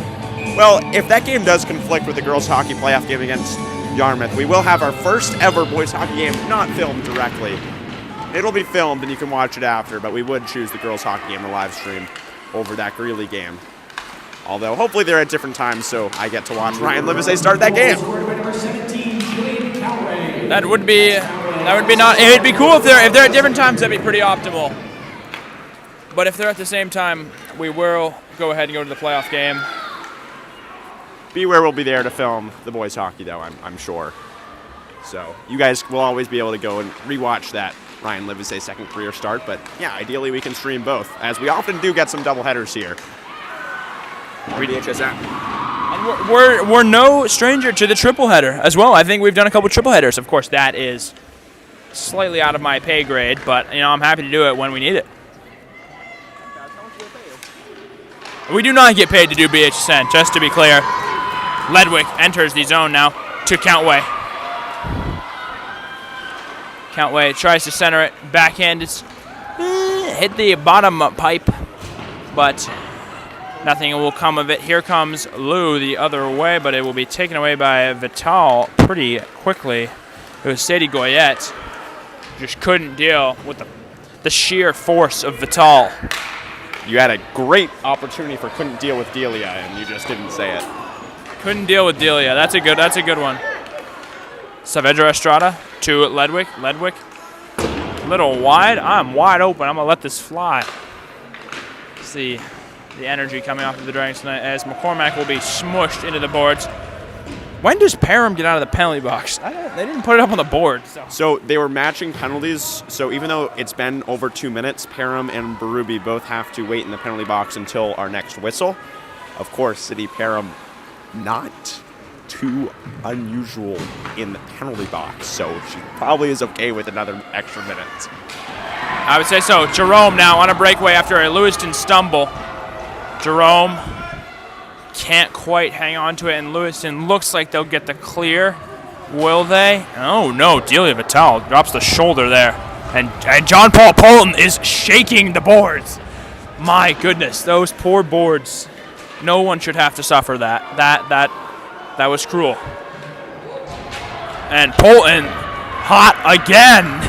Well, if that game does conflict with the girls' hockey playoff game against Yarmouth. We will have our first ever boys hockey game not filmed directly. It'll be filmed and you can watch it after, but we would choose the girls hockey game to live stream over that Greeley game. Although hopefully they're at different times, so I get to watch Ryan Livesay start that game. That would be not. It'd be cool if they're at different times. That'd be pretty optimal. But if they're at the same time, we will go ahead and go to the playoff game. Beware will be there to film the boys hockey, though, I'm sure. So you guys will always be able to go and rewatch that Ryan Livesay second career start. But yeah, ideally we can stream both, as we often do get some doubleheaders here. And we're no stranger to the triple header as well. I think we've done a couple triple headers. Of course, that is slightly out of my pay grade, but I'm happy to do it when we need it. We do not get paid to do BHSN, just to be clear. Ledwick enters the zone now to Countway. Countway tries to center it. Backhand is hit the bottom pipe, but nothing will come of it. Here comes Lou the other way, but it will be taken away by Vital pretty quickly. It was Sadie Goyette. Just couldn't deal with the sheer force of Vital. You had a great opportunity for couldn't deal with Delia, and you just didn't say it. Couldn't deal with Delia. That's a good one. Saavedra Estrada to Ledwick. Ledwick, little wide. I'm wide open. I'm gonna let this fly. See the energy coming off of the Dragons tonight as McCormack will be smushed into the boards. When does Parham get out of the penalty box? They didn't put it up on the board. So they were matching penalties. So even though it's been over 2 minutes, Parham and Berube both have to wait in the penalty box until our next whistle. Of course, City Parham not too unusual in the penalty box, so she probably is okay with another extra minute. I would say so. Jerome now on a breakaway after a Lewiston stumble. Jerome can't quite hang on to it, and Lewiston looks like they'll get the clear. Will they? Oh, no. Delia Vital drops the shoulder there. And John Paul Polton is shaking the boards. My goodness, those poor boards. No one should have to suffer that. That was cruel. And Polton, hot again.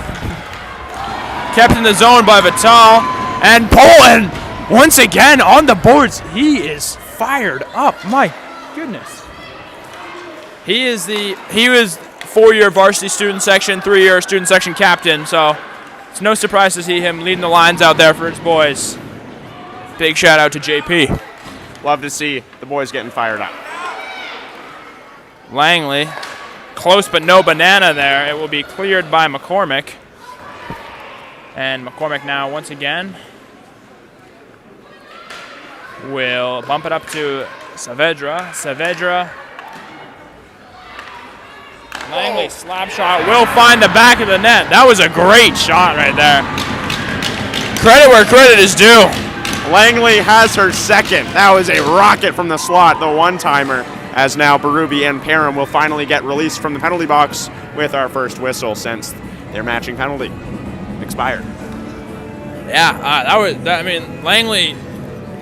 Kept in the zone by Vital. And Polton, once again on the boards. He is fired up. My goodness. He was 4-year varsity student section, 3-year student section captain, so it's no surprise to see him leading the lines out there for his boys. Big shout out to JP. Love to see the boys getting fired up. Langley, close but no banana there. It will be cleared by McCormick. And McCormick now once again will bump it up to Saavedra. Saavedra. Langley slap shot will find the back of the net. That was a great shot right there. Credit where credit is due. Langley has her second. That was a rocket from the slot, the one-timer, as now Berube and Parham will finally get released from the penalty box with our first whistle since their matching penalty expired. Yeah, Langley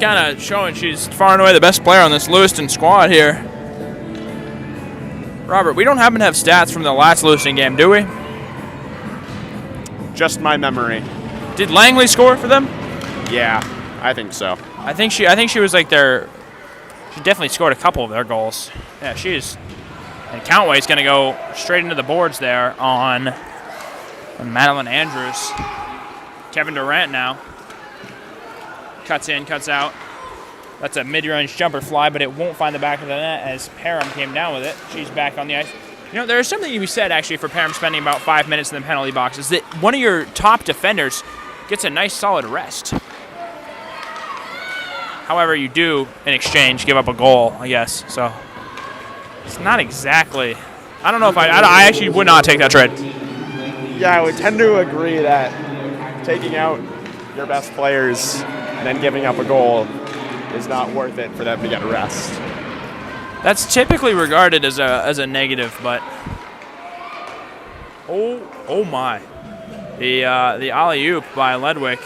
kind of showing she's far and away the best player on this Lewiston squad here. Robert, we don't happen to have stats from the last Lewiston game, do we? Just my memory. Did Langley score for them? Yeah, I think so. I think she was like their. She definitely scored a couple of their goals. Yeah, she is. And Countway's going to go straight into the boards there on Madeline Andrews. Kevin Durant now. Cuts in, cuts out. That's a mid-range jumper fly, but it won't find the back of the net as Parham came down with it. She's back on the ice. There is something to be said, actually, for Parham spending about 5 minutes in the penalty box, is that one of your top defenders gets a nice, solid rest. However, you do, in exchange, give up a goal, I guess. So it's not exactly. I don't know if I actually would not take that trade. Yeah, I would tend to agree that taking out your best players and then giving up a goal is not worth it for them to get a rest. That's typically regarded as a negative, but oh my, the alley-oop by Ledwick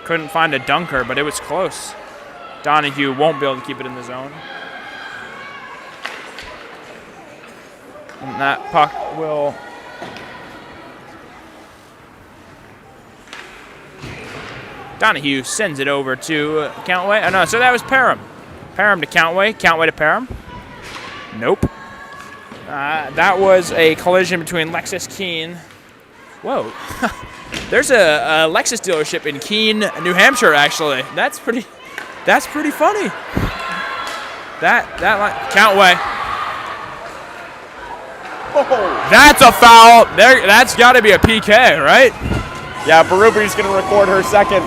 couldn't find a dunker, but it was close. Donahue won't be able to keep it in the zone. And that puck will... Donahue sends it over to Countway. Oh, no, so that was Parham. Parham to Countway. Countway to Parham. Nope. That was a collision between Lexus Keene. Whoa. There's a Lexus dealership in Keene, New Hampshire, actually. That's pretty funny. Countway. Oh. That's a foul. That's got to be a PK, right? Yeah, Berube's going to record her second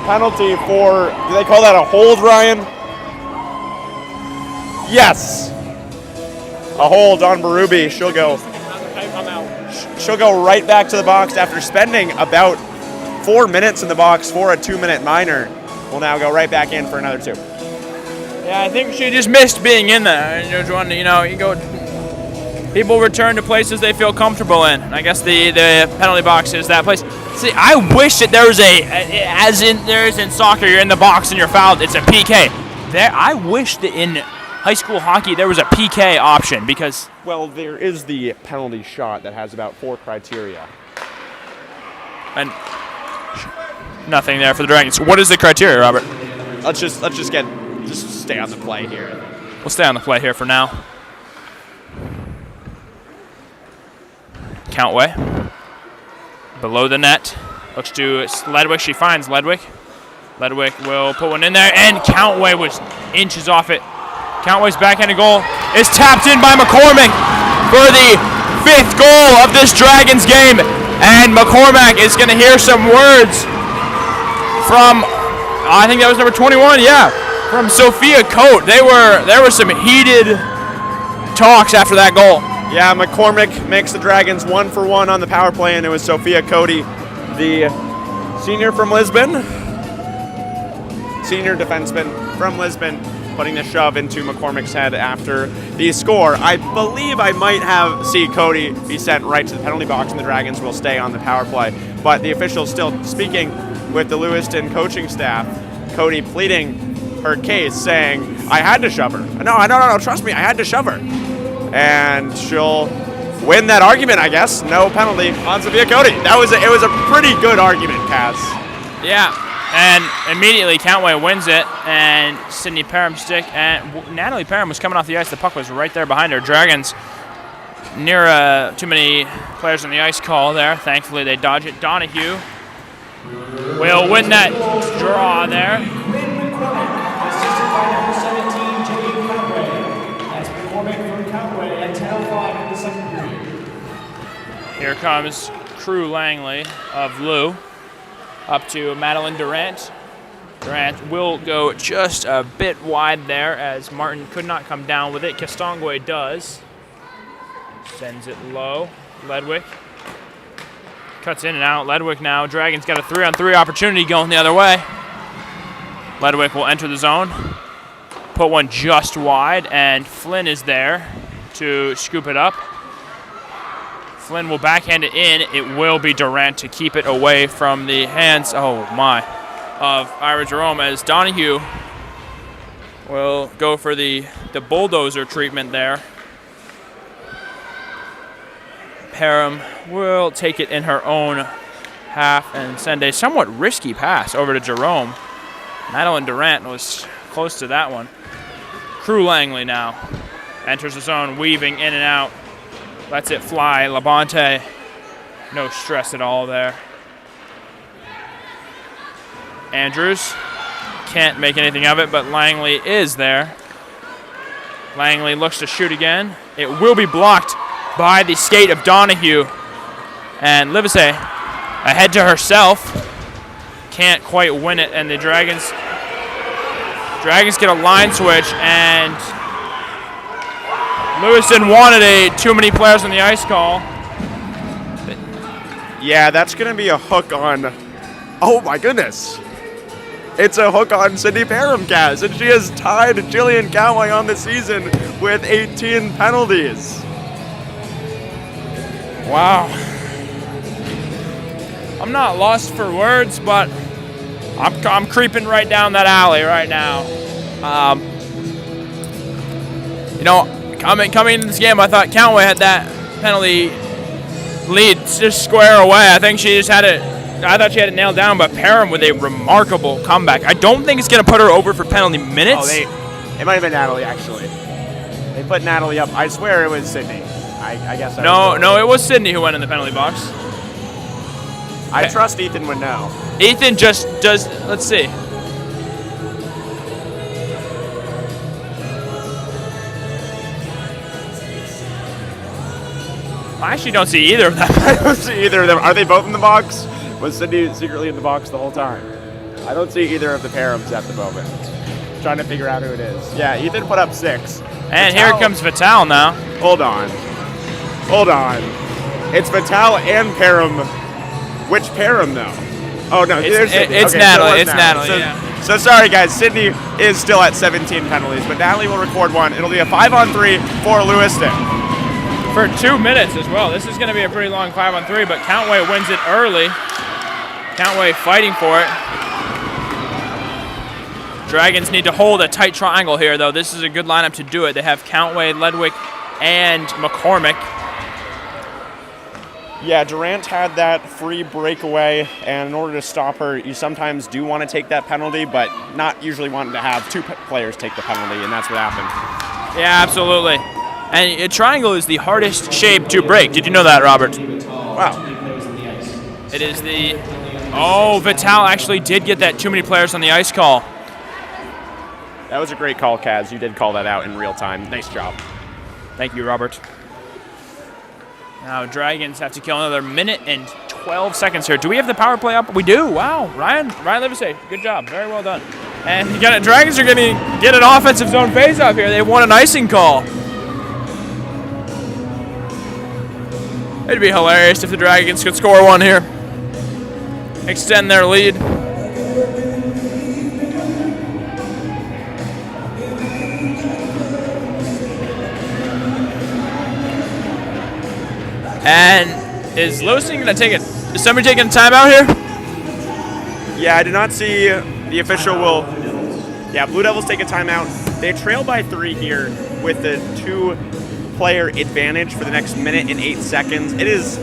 penalty for, do they call that a hold, Ryan? Yes. A hold on Berube. She'll go right back to the box after spending about 4 minutes in the box for a 2-minute minor. Will now go right back in for another 2. Yeah, I think she just missed being in there. People return to places they feel comfortable in. I guess the penalty box is that place. See, I wish that there was as there is in soccer, you're in the box and you're fouled, it's a PK. I wish that in high school hockey there was a PK option because... Well, there is the penalty shot that has about 4 criteria. And nothing there for the Dragons. What is the criteria, Robert? Let's just stay on the play here. We'll stay on the play here for now. Countway. Below the net. Looks to Ledwick. She finds Ledwick. Ledwick will put one in there, and Countway was inches off it. Countway's backhanded goal is tapped in by McCormick for the 5th goal of this Dragons game. And McCormack is going to hear some words from, I think that was number 21, yeah, from Sophia Coate. There were some heated talks after that goal. Yeah, McCormick makes the Dragons 1 for 1 on the power play, and it was Sophia Coate, the senior from Lisbon, senior defenseman from Lisbon, putting the shove into McCormick's head after the score. I believe I might see Coate be sent right to the penalty box, and the Dragons will stay on the power play. But the officials still speaking with the Lewiston coaching staff, Coate pleading her case, saying, I had to shove her. No, trust me, I had to shove her. And she'll win that argument, I guess. No penalty on Sophia Coate. It was a pretty good argument, Kaz. Yeah, and immediately Countway wins it, and Sydney Parham's stick, and Natalie Parham was coming off the ice. The puck was right there behind her. Dragons near too many players on the ice call there. Thankfully, they dodge it. Donahue will win that draw there. Here comes Crew Langley of Lou up to Madeline Durant. Durant will go just a bit wide there as Martin could not come down with it. Kastongwe does. Sends it low. Ledwick cuts in and out. Ledwick now. Dragons got a 3-on-3 opportunity going the other way. Ledwick will enter the zone. Put one just wide, and Flynn is there to scoop it up. Flynn will backhand it in. It will be Durant to keep it away from the hands, of Ira Jerome, as Donahue will go for the bulldozer treatment there. Parham will take it in her own half and send a somewhat risky pass over to Jerome. Madeline Durant was close to that one. Crew Langley now enters the zone, weaving in and out. Lets it fly. Labonte, no stress at all there. Andrews can't make anything of it, but Langley is there. Langley looks to shoot again. It will be blocked by the skate of Donahue. And Livesay ahead to herself. Can't quite win it, and the Dragons get a line switch, and Lewiston wanted too many players on the ice call. Yeah, that's going to be a hook on... Oh, my goodness. It's a hook on Sydney Parham, Kaz, and she has tied Jillian Countway on the season with 18 penalties. Wow. I'm not lost for words, but I'm creeping right down that alley right now. Coming into this game, I thought Countway had that penalty lead just square away. I think she just had it. I thought she had it nailed down, but Parham with a remarkable comeback. I don't think it's going to put her over for penalty minutes. Oh, it might have been Natalie, actually. They put Natalie up. I swear it was Sydney. I guess. No, it was Sydney who went in the penalty box. I trust Ethan would know. Ethan just does. Let's see. I actually don't see either of them. I don't see either of them. Are they both in the box? Was Sydney secretly in the box the whole time? I don't see either of the Parhams at the moment. Trying to figure out who it is. Yeah, Ethan put up 6. And Vital, here comes Vital now. Hold on. It's Vital and Parham. Which Parham, though? Oh, no. It's okay, Natalie. So Natalie, so, yeah. So sorry, guys. Sydney is still at 17 penalties, but Natalie will record one. It'll be a 5-on-3 for Lewiston. For 2 minutes as well. This is going to be a pretty long 5-on-3, but Countway wins it early. Countway fighting for it. Dragons need to hold a tight triangle here, though. This is a good lineup to do it. They have Countway, Ledwick, and McCormick. Yeah, Durant had that free breakaway, and in order to stop her, you sometimes do want to take that penalty, but not usually wanting to have 2 players take the penalty, and that's what happened. Yeah, absolutely. And a triangle is the hardest shape to break. Did you know that, Robert? Wow. It is the... Oh, Vital actually did get that too many players on the ice call. That was a great call, Kaz. You did call that out in real time. Nice job. Thank you, Robert. Now, Dragons have to kill another minute and 12 seconds here. Do we have the power play up? We do. Wow. Ryan Livesay, good job. Very well done. And you got it. Dragons are going to get an offensive zone face-off here. They won an icing call. It'd be hilarious if the Dragons could score one here. Extend their lead. And is Lewiston going to take it? Is somebody taking a timeout here? Yeah, I did not see the official will. Yeah, Blue Devils take a timeout. They trail by 3 here with the 2-player advantage for the next minute and 8 seconds. It is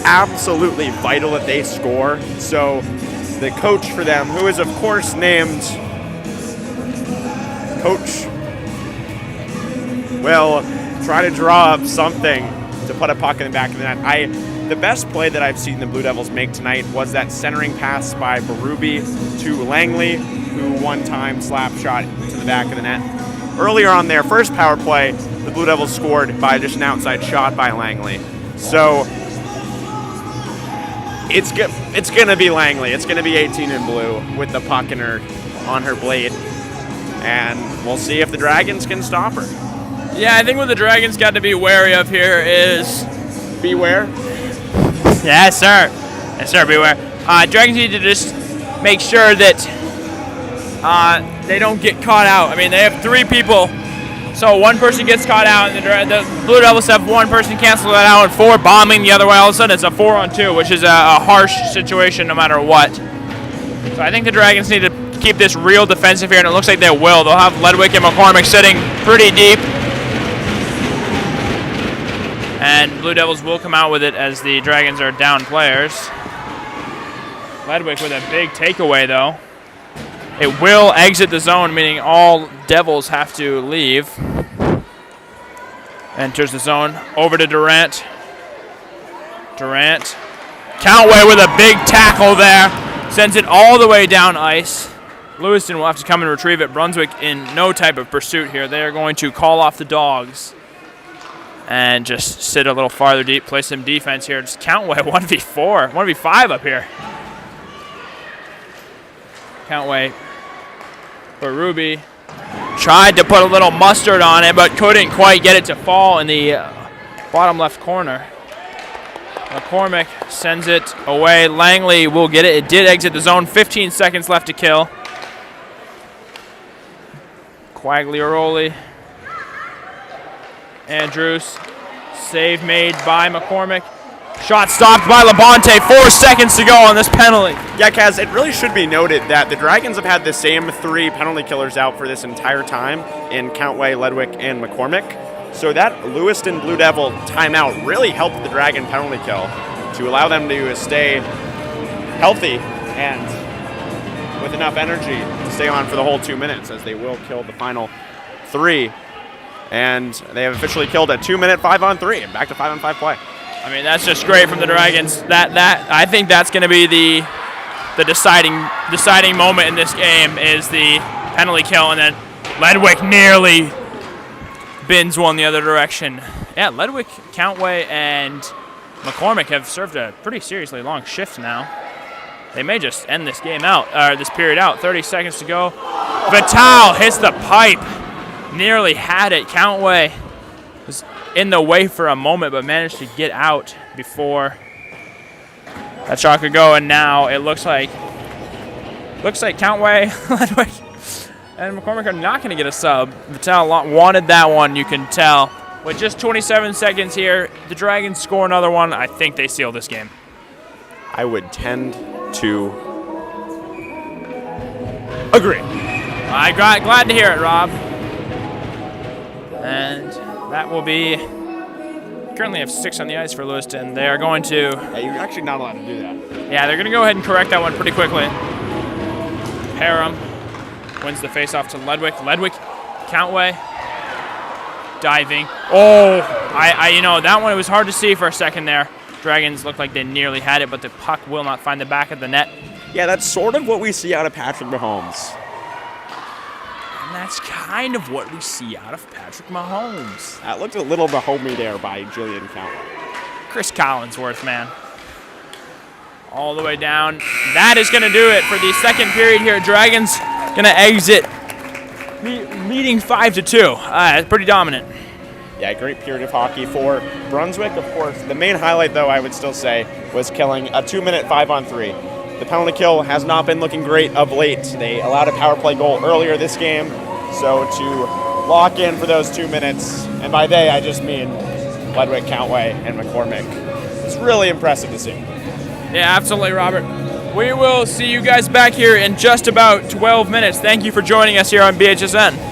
absolutely vital that they score. So the coach for them, who is of course named Coach, will try to draw up something to put a puck in the back of the net. The best play that I've seen the Blue Devils make tonight was that centering pass by Berube to Langley, who one time slap shot to the back of the net. Earlier on their first power play, the Blue Devils scored by just an outside shot by Langley. So it's going to be Langley. It's going to be 18 in blue with the puck on her blade. And we'll see if the Dragons can stop her. Yeah, I think what the Dragons got to be wary of here is... Beware? Yes, sir. Yes, sir, beware. Dragons need to just make sure that they don't get caught out. I mean, they have 3 people, so one person gets caught out, and the Blue Devils have one person cancel that out, and 4 bombing the other way. All of a sudden, it's a 4-on-2, which is a harsh situation no matter what. So I think the Dragons need to keep this real defensive here, and it looks like they will. They'll have Ledwick and McCormick sitting pretty deep. And Blue Devils will come out with it as the Dragons are down players. Ledwick with a big takeaway, though. It will exit the zone, meaning all Devils have to leave. Enters the zone. Over to Durant. Durant. Countway with a big tackle there. Sends it all the way down ice. Lewiston will have to come and retrieve it. Brunswick in no type of pursuit here. They are going to call off the dogs and just sit a little farther deep, play some defense here. Just Countway 1v4, 1v5 up here. Countway, Berube tried to put a little mustard on it, but couldn't quite get it to fall in the bottom left corner. McCormick sends it away. Langley will get it. It did exit the zone. 15 seconds left to kill. Quagliaroli. Andrews. Save made by McCormick. Shot stopped by Labonte. 4 seconds to go on this penalty. Yeah, Kaz, it really should be noted that the Dragons have had the same 3 penalty killers out for this entire time in Countway, Ledwick, and McCormick. So that Lewiston Blue Devil timeout really helped the Dragon penalty kill to allow them to stay healthy and with enough energy to stay on for the whole 2 minutes, as they will kill the final 3. And they have officially killed a 2-minute 5-on-3 and back to 5-on-5 play. I mean, that's just great from the Dragons. That I think that's going to be the deciding moment in this game is the penalty kill, and then Ledwick nearly bins one the other direction. Yeah, Ledwick, Countway, and McCormick have served a pretty seriously long shift now. They may just end this game out, or this period out. 30 seconds to go. Vital hits the pipe. Nearly had it. Countway was in the way for a moment, but managed to get out before that shot could go. And now it looks like Countway, Ledwick, and McCormick are not going to get a sub. Vital wanted that one, you can tell. With just 27 seconds here, the Dragons score another one. I think they seal this game. I would tend to agree. Glad to hear it, Rob. And that will be, currently have 6 on the ice for Lewiston. They are going to... Yeah, you're actually not allowed to do that. Yeah, they're going to go ahead and correct that one pretty quickly. Parham wins the faceoff to Ledwick. Ledwick, Countway, diving. Oh, that one, it was hard to see for a second there. Dragons looked like they nearly had it, but the puck will not find the back of the net. Yeah, that's sort of what we see out of Patrick Mahomes. And that's kind of what we see out of Patrick Mahomes. That looked a little Mahomey there by Julian Countway. Chris Collinsworth, man. All the way down. That is going to do it for the second period here. Dragons going to exit leading 5-2. Pretty dominant. Yeah, great period of hockey for Brunswick. Of course, the main highlight, though, I would still say, was killing a 2-minute 5-on-3. The penalty kill has not been looking great of late. They allowed a power play goal earlier this game, so to lock in for those 2 minutes, and by they I just mean Ledwick, Countway, and McCormick. It's really impressive to see. Yeah, absolutely, Robert. We will see you guys back here in just about 12 minutes. Thank you for joining us here on BHSN.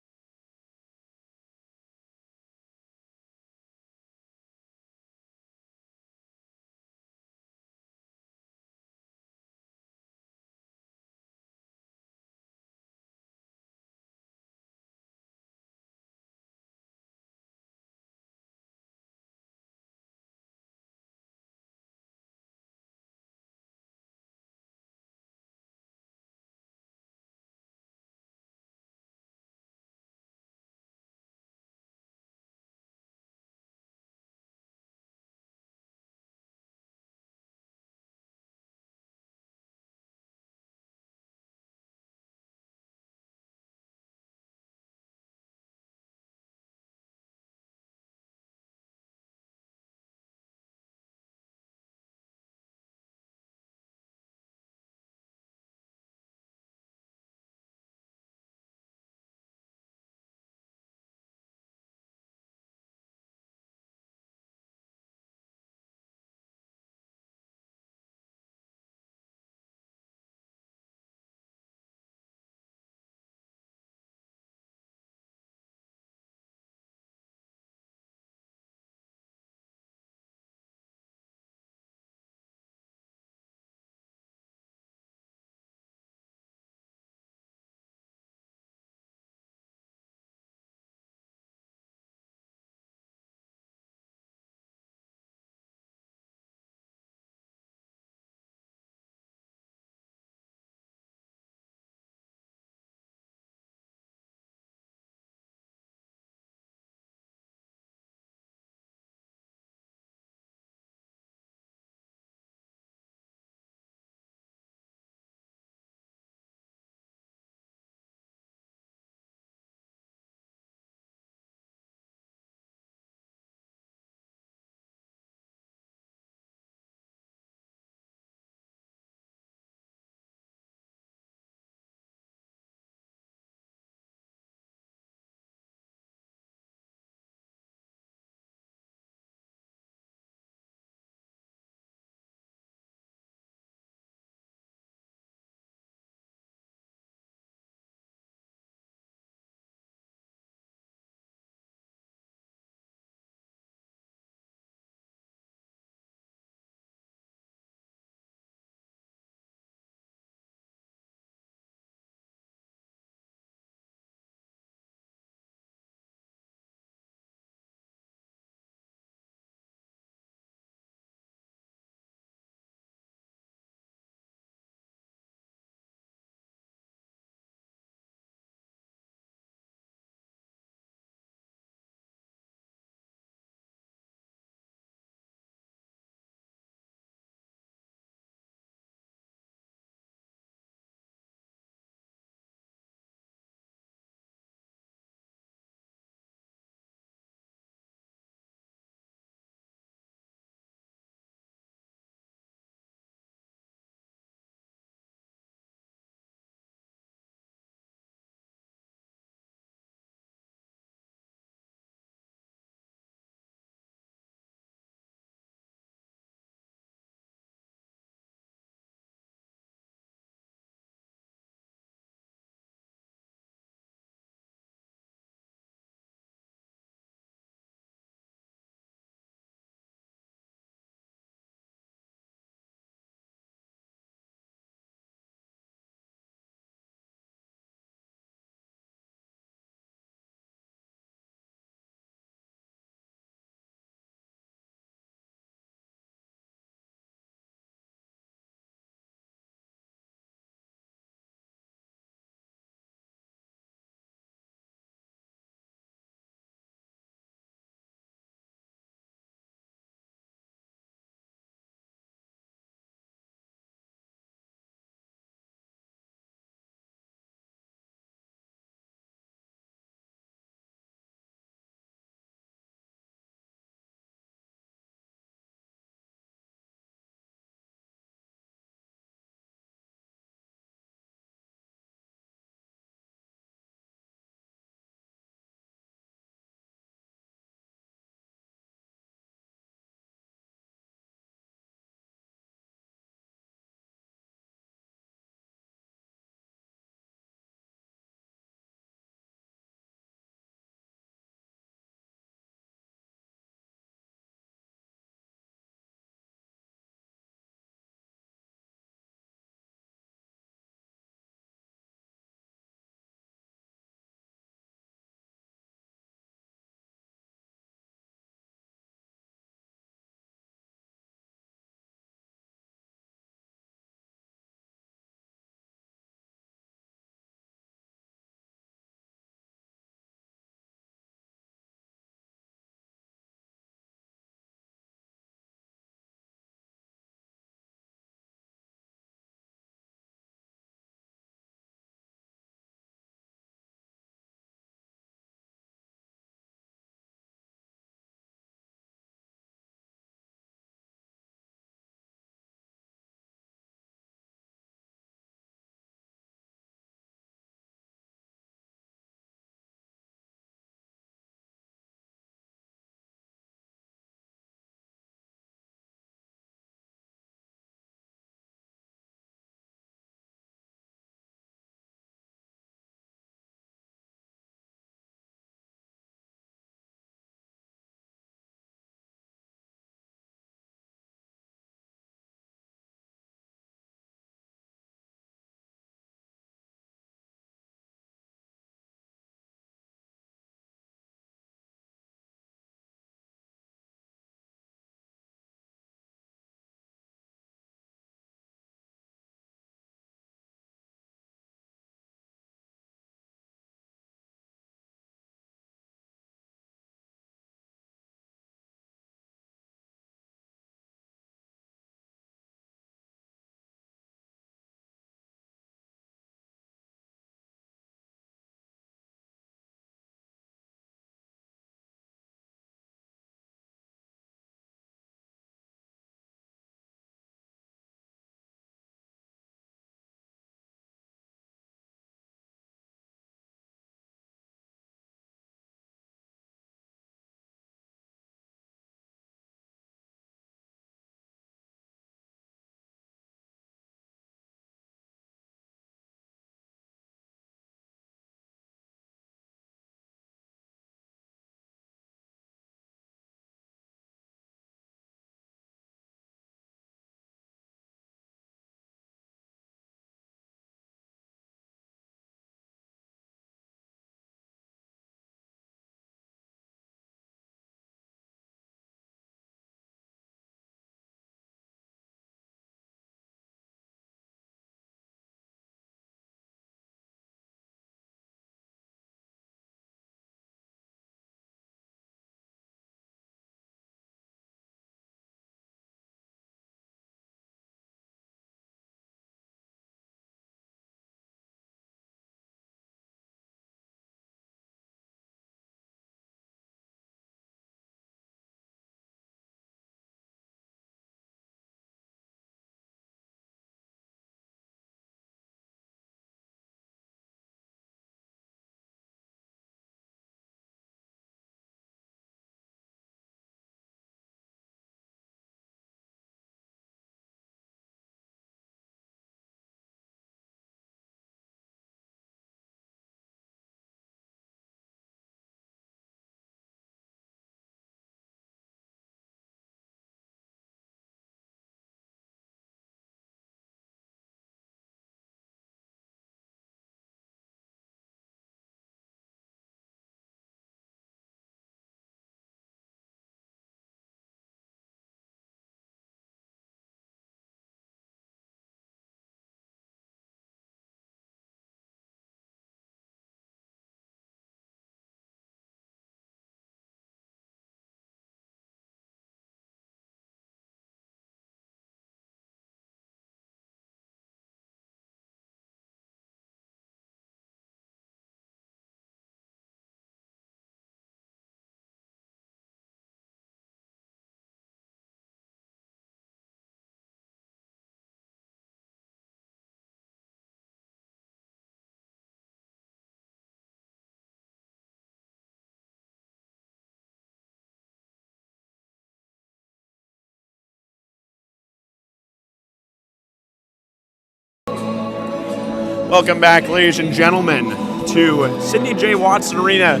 Welcome back, ladies and gentlemen, to Sidney J. Watson Arena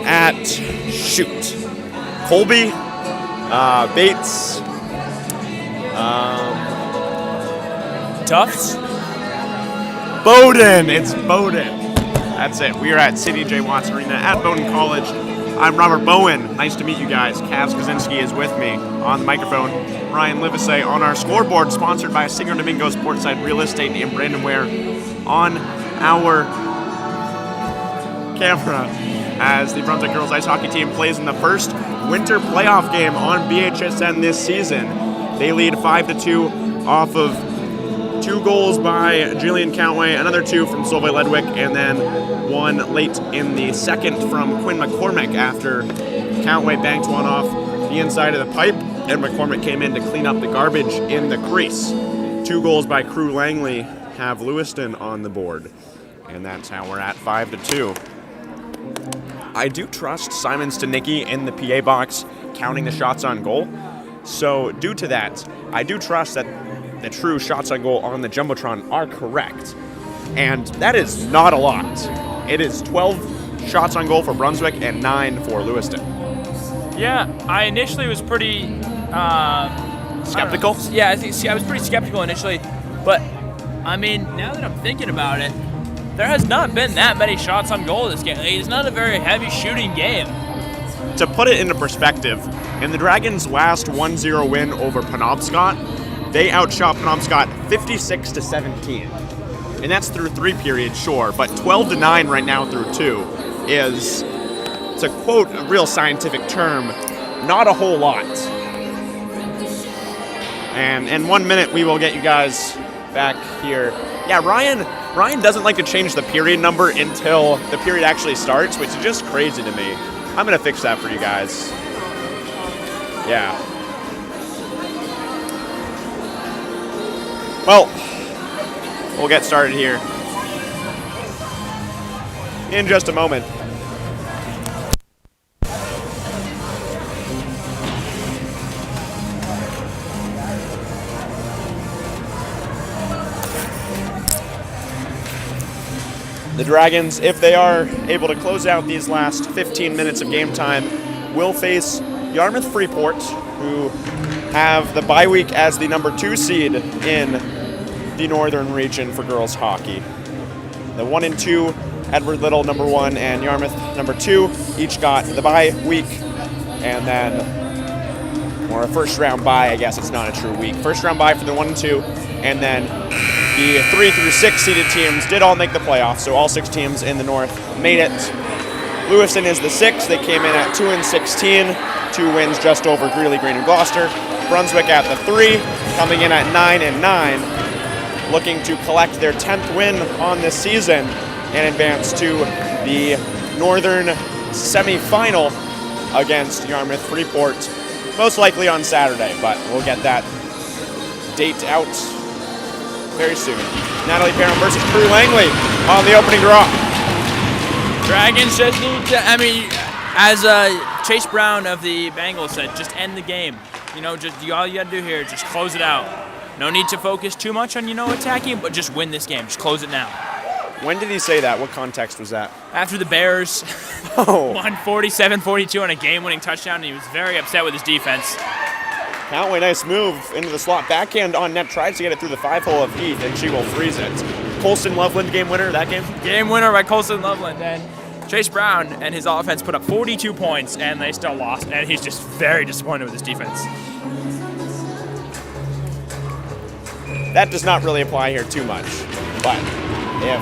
at Colby, Bates, Tufts? Bowden. It's Bowden. That's it. We are at Sidney J. Watson Arena at Bowden College. I'm Robert Bowen. Nice to meet you guys. Kosinski is with me on the microphone. Ryan Livesay on our scoreboard, sponsored by Singer Domingo Sportside Real Estate and Brandon Ware on our camera as the Brunswick girls ice hockey team plays in the first winter playoff game on BHSN this season. They lead 5-2 off of 2 goals by Jillian Countway, another 2 from Solveig Ledwick, and then 1 late in the second from Quinn McCormick after Countway banked one off the inside of the pipe, and McCormick came in to clean up the garbage in the crease. 2 goals by Crew Langley have Lewiston on the board, and that's how we're at 5-2. I do trust Simon Stanicki in the PA box counting the shots on goal, so due to that, I do trust that the true shots on goal on the Jumbotron are correct. And that is not a lot. It is 12 shots on goal for Brunswick and 9 for Lewiston. Yeah, I initially was pretty Skeptical? Yeah, I was pretty skeptical initially, but I mean, now that I'm thinking about it, there has not been that many shots on goal this game. It's not a very heavy shooting game. To put it into perspective, in the Dragons' last 1-0 win over Penobscot, they outshot Penobscot 56-17. And that's through 3 periods, sure, but 12-9 right now through 2 is, to quote a real scientific term, not a whole lot. And in 1 minute, we will get you guys back here. Yeah, Ryan doesn't like to change the period number until the period actually starts, which is just crazy to me. I'm going to fix that for you guys. Yeah. Well, we'll get started here in just a moment. The Dragons, if they are able to close out these last 15 minutes of game time, will face Yarmouth Freeport, who have the bye week as the number 2 seed in the northern region for girls hockey. The 1 and 2, Edward Little number 1 and Yarmouth number 2, each got the bye week, and then, or a first round bye, I guess it's not a true week. First round bye for the 1 and 2, and then the 3 through 6 seeded teams did all make the playoffs, so all 6 teams in the north made it. Lewiston is the 6th. They came in at 2-16, 2 wins just over Greeley, Green, and Gloucester. Brunswick at the 3, coming in at 9-9, looking to collect their 10th win on this season and advance to the northern semifinal against Yarmouth Freeport, most likely on Saturday, but we'll get that date out very soon. Natalie Parham versus Crew Langley on the opening draw. Dragons just need to, I mean, as Chase Brown of the Bengals said, just end the game. You know, just all you got to do here is just close it out. No need to focus too much on, attacking, but just win this game. Just close it now. When did he say that? What context was that? After the Bears won 47-42 on a game-winning touchdown, and he was very upset with his defense. Countway, nice move into the slot. Backhand on net, tries to get it through the 5-hole of Heath, and she will freeze it. Colston Loveland, game winner that game? Game winner by Colston Loveland, and Chase Brown and his offense put up 42 points, and they still lost, and he's just very disappointed with his defense. That does not really apply here too much, but if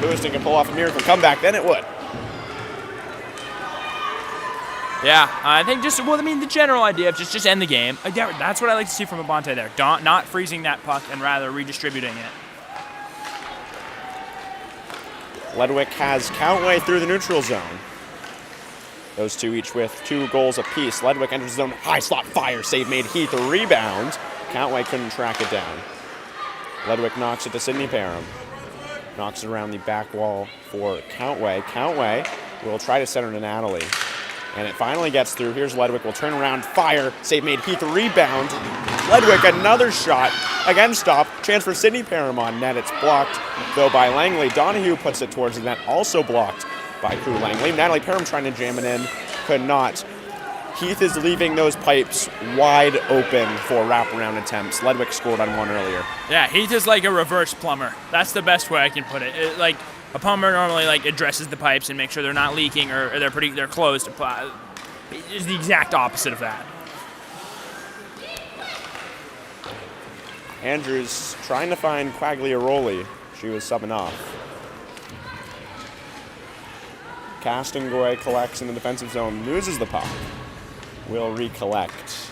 Lewiston can pull off a miracle comeback, then it would. Yeah, I think the general idea of just end the game. That's what I like to see from Abante there. Not freezing that puck and rather redistributing it. Ledwick has Countway through the neutral zone. Those two each with 2 goals apiece. Ledwick enters the zone, high slot fire, save made, Heath a rebound. Countway couldn't track it down. Ledwick knocks it to Sidney Parham. Knocks it around the back wall for Countway. Countway will try to center to Natalie. And it finally gets through. Here's Ledwick, will turn around, fire, save made, Heath a rebound. Ledwick, another shot. Again stopped. Chance for Sydney Parham on net. It's blocked, though, by Langley. Donahue puts it towards the net, also blocked by Crew Langley. Natalie Parham trying to jam it in, could not. Heath is leaving those pipes wide open for wraparound attempts. Ledwick scored on one earlier. Yeah, Heath is like a reverse plumber. That's the best way I can put it. Like a plumber normally like addresses the pipes and makes sure they're not leaking or they're closed. It's the exact opposite of that. Andrews trying to find Quagliaroli. She was subbing off. Castangoy collects in the defensive zone, loses the puck. Will recollect.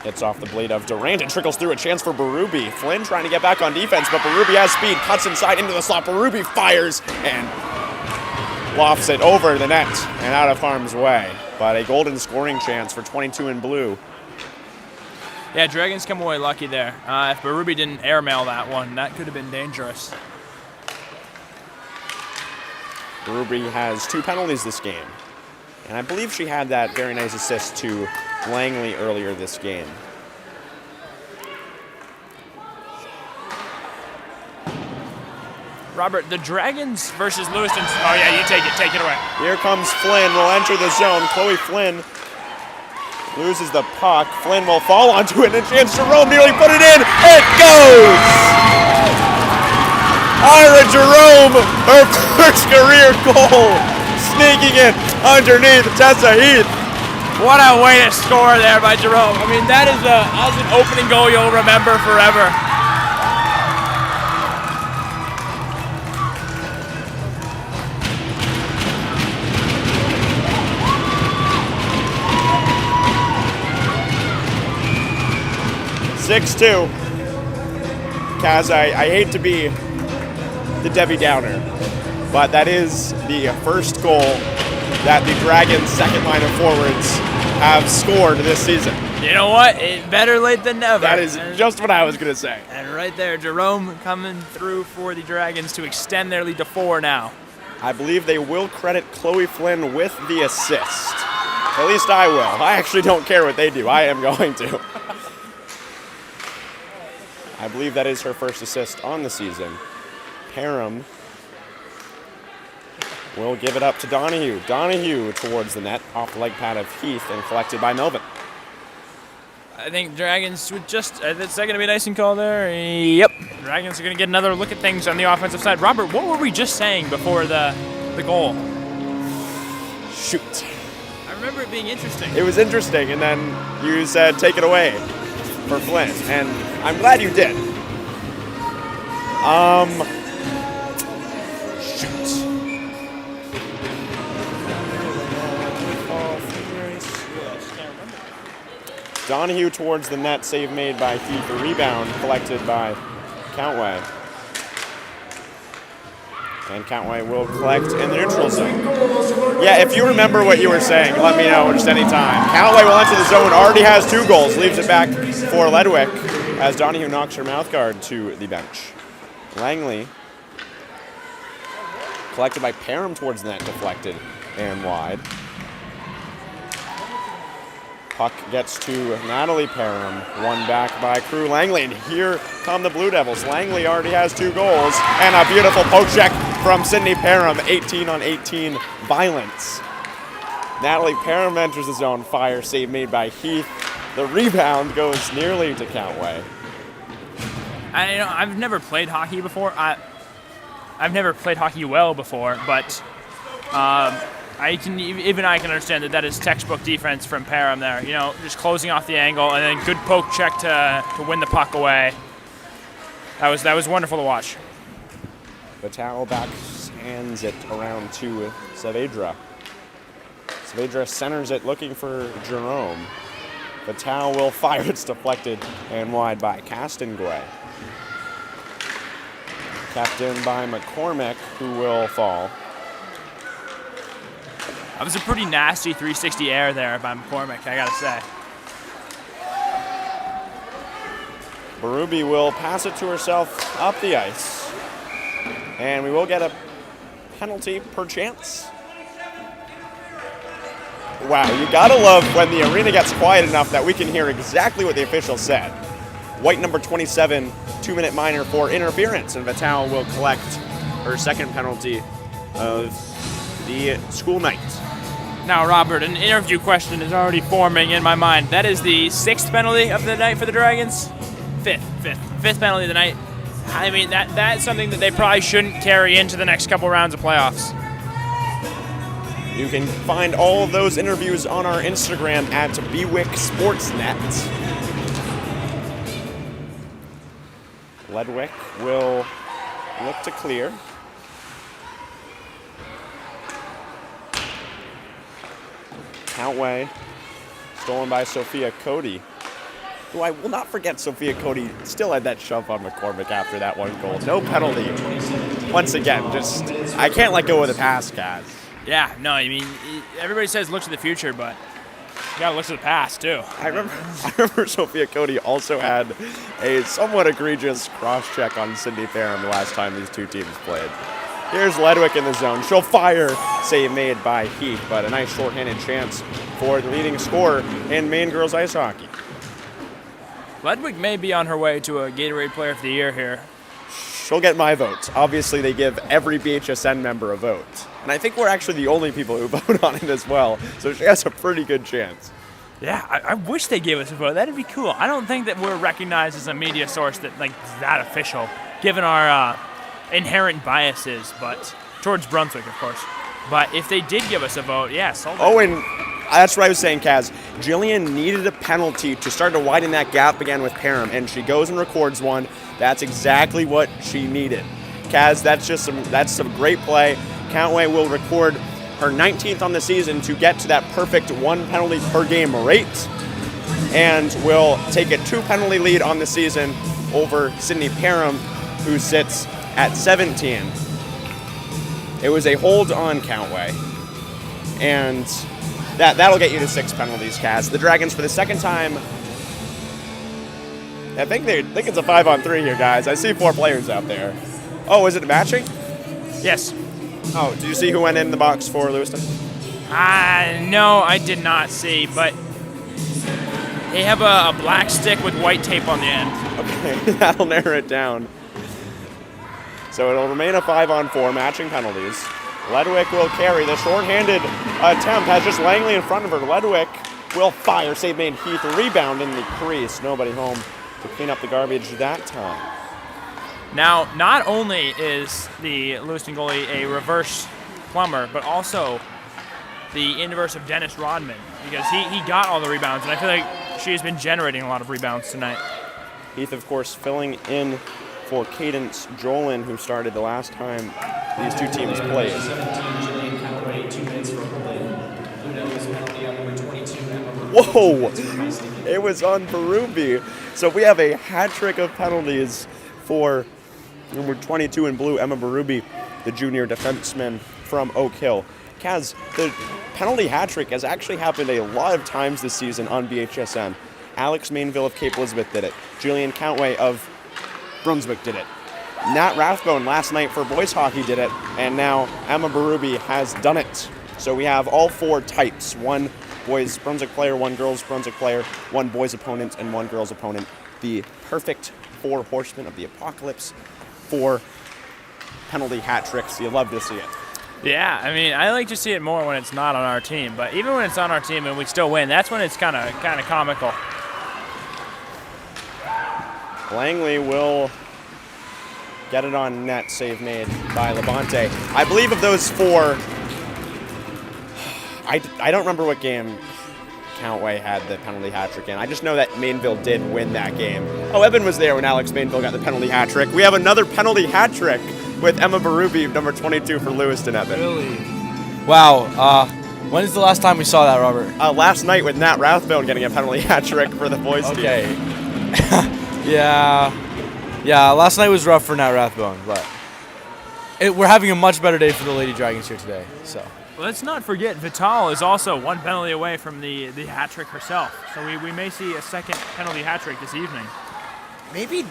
Hits off the blade of Durant and trickles through. A chance for Berube. Flynn trying to get back on defense, but Berube has speed, cuts inside into the slot. Berube fires and lofts it over the net and out of harm's way. But a golden scoring chance for 22 in blue. Yeah, Dragons come away lucky there. If Berube didn't airmail that one, that could have been dangerous. Berube has 2 penalties this game. And I believe she had that very nice assist to Langley earlier this game. Robert, the Dragons versus Lewiston. Oh yeah, you take it away. Here comes Flynn, will enter the zone. Chloe Flynn loses the puck. Flynn will fall onto it, and a chance Jerome nearly put it in. It goes! Ira Jerome, her first career goal, sneaking it underneath Tessa Heath. What a way to score there by Jerome. I mean, that is an opening goal you'll remember forever. (6-2). Kaz, I hate to be the Debbie Downer, but that is the first goal that the Dragons' second line of forwards have scored this season. You know what? It better late than never. That is just what I was going to say. And right there, Jerome coming through for the Dragons to extend their lead to 4 now. I believe they will credit Chloe Flynn with the assist. At least I will. I actually don't care what they do. I am going to. I believe that is her first assist on the season. Parham will give it up to Donahue. Donahue towards the net, off the leg pad of Heath, and collected by Melvin. I think Dragons would just, is that going to be a nice and call there? Yep. Dragons are going to get another look at things on the offensive side. Robert, what were we just saying before the goal? Shoot. I remember it being interesting. It was interesting, and then you said take it away for Flynn, and I'm glad you did. Shoot. Donahue towards the net, save made by Heath. A rebound collected by Countway. And Countway will collect in the neutral zone. Yeah, if you remember what you were saying, let me know just any time. Countway will enter the zone, already has 2 goals, leaves it back for Ledwick as Donahue knocks her mouthguard to the bench. Langley collected by Parham towards the net, deflected and wide. Puck gets to Natalie Parham, won back by Crew Langley, and here come the Blue Devils. Langley already has 2 goals, and a beautiful poke check from Sydney Parham, 18-on-18 violence. Natalie Parham enters the zone, fire save made by Heath. The rebound goes nearly to Countway. I've never played hockey before. I've never played hockey well before, but I can understand that is textbook defense from Parham there. You know, just closing off the angle and then good poke check to win the puck away. That was wonderful to watch. Vital backhands it around to Saavedra. Saavedra centers it, looking for Jerome. Vital will fire. It's deflected and wide by Castangoy. Kept in by McCormick, who will fall. That was a pretty nasty 360 air there by McCormick, I gotta say. Berube will pass it to herself up the ice. And we will get a penalty per chance. Wow, you gotta love when the arena gets quiet enough that we can hear exactly what the official said. White number 27, 2-minute minor for interference, and Vital will collect her second penalty of the school night. Now, Robert, an interview question is already forming in my mind. That is the 6th penalty of the night for the Dragons? Fifth penalty of the night. I mean, that's something that they probably shouldn't carry into the next couple rounds of playoffs. You can find all of those interviews on our Instagram at Bewick Sportsnet. Ledwick will look to clear. Countway, stolen by Sophia Cody. Who I will not forget, Sophia Cody still had that shove on McCormick after that one goal. No penalty. Once again, I can't let go of the pass, Kaz. Yeah, no, I mean, everybody says look to the future, but you gotta look to the past, too. I remember Sophia Cody also had a somewhat egregious cross-check on Cindy Farron the last time these two teams played. Here's Ledwick in the zone. She'll fire. Save made by Heath, but a nice shorthanded chance for the leading scorer in Maine girls ice hockey. Ledwick may be on her way to a Gatorade Player of the Year here. She'll get my vote. Obviously, they give every BHSN member a vote. And I think we're actually the only people who vote on it as well, so she has a pretty good chance. Yeah, I wish they gave us a vote. That'd be cool. I don't think that we're recognized as a media source that official, given our inherent biases, but towards Brunswick, of course. But if they did give us a vote, yeah, sold it. Oh, and that's what I was saying, Kaz. Jillian needed a penalty to start to widen that gap again with Parham, and she goes and records one. That's exactly what she needed. Kaz, that's some great play. Countway will record her 19th on the season to get to that perfect 1 penalty per game rate, and will take a 2-penalty lead on the season over Sydney Parham, who sits at 17. It was a hold on Countway, and that'll get you to 6 penalties, Kaz. The Dragons, for the second time, I think it's a 5-on-3 here, guys. I see 4 players out there. Oh, is it matching? Yes. Oh, did you see who went in the box for Lewiston? No, I did not see, but they have a black stick with white tape on the end. Okay, that'll narrow it down. So it'll remain a 5-on-4, matching penalties. Ledwick will carry. The shorthanded attempt has just Langley in front of her. Ledwick will fire. Save made. Heath, rebound in the crease. Nobody home to clean up the garbage that time. Now, not only is the Lewiston goalie a reverse plumber, but also the inverse of Dennis Rodman, because he got all the rebounds, and I feel like she has been generating a lot of rebounds tonight. Heath, of course, filling in for Cadence Jolin, who started the last time these two teams played. Whoa! It was on Berube. So we have a hat trick of penalties for number 22 in blue, Emma Berube, the junior defenseman from Oak Hill. Kaz, the penalty hat trick has actually happened a lot of times this season on BHSN. Alex Mainville of Cape Elizabeth did it. Julian Countway of Brunswick did it. Nat Rathbone last night for boys hockey did it, and now Emma Berube has done it. So we have all 4 types: 1 boys Brunswick player, 1 girls Brunswick player, 1 boys opponent, and 1 girls opponent. The perfect 4 horsemen of the apocalypse, 4 penalty hat tricks. You love to see it. Yeah, I mean, I like to see it more when it's not on our team, but even when it's on our team and we still win, that's when it's kind of comical. Langley will get it on net, save made by Levante. I believe of those 4, I don't remember what game Countway had the penalty hat trick in. I just know that Mainville did win that game. Oh, Evan was there when Alex Mainville got the penalty hat trick. We have another penalty hat trick with Emma Berube, number 22 for Lewiston, Evan. Really? Wow. When is the last time we saw that, Robert? Last night with Nat Rathbone getting a penalty hat trick for the boys team. Okay. Yeah, last night was rough for Nat Rathbone, but we're having a much better day for the Lady Dragons here today. So Let's not forget, Vital is also 1 penalty away from the hat trick herself. So we may see a second penalty hat trick this evening. Maybe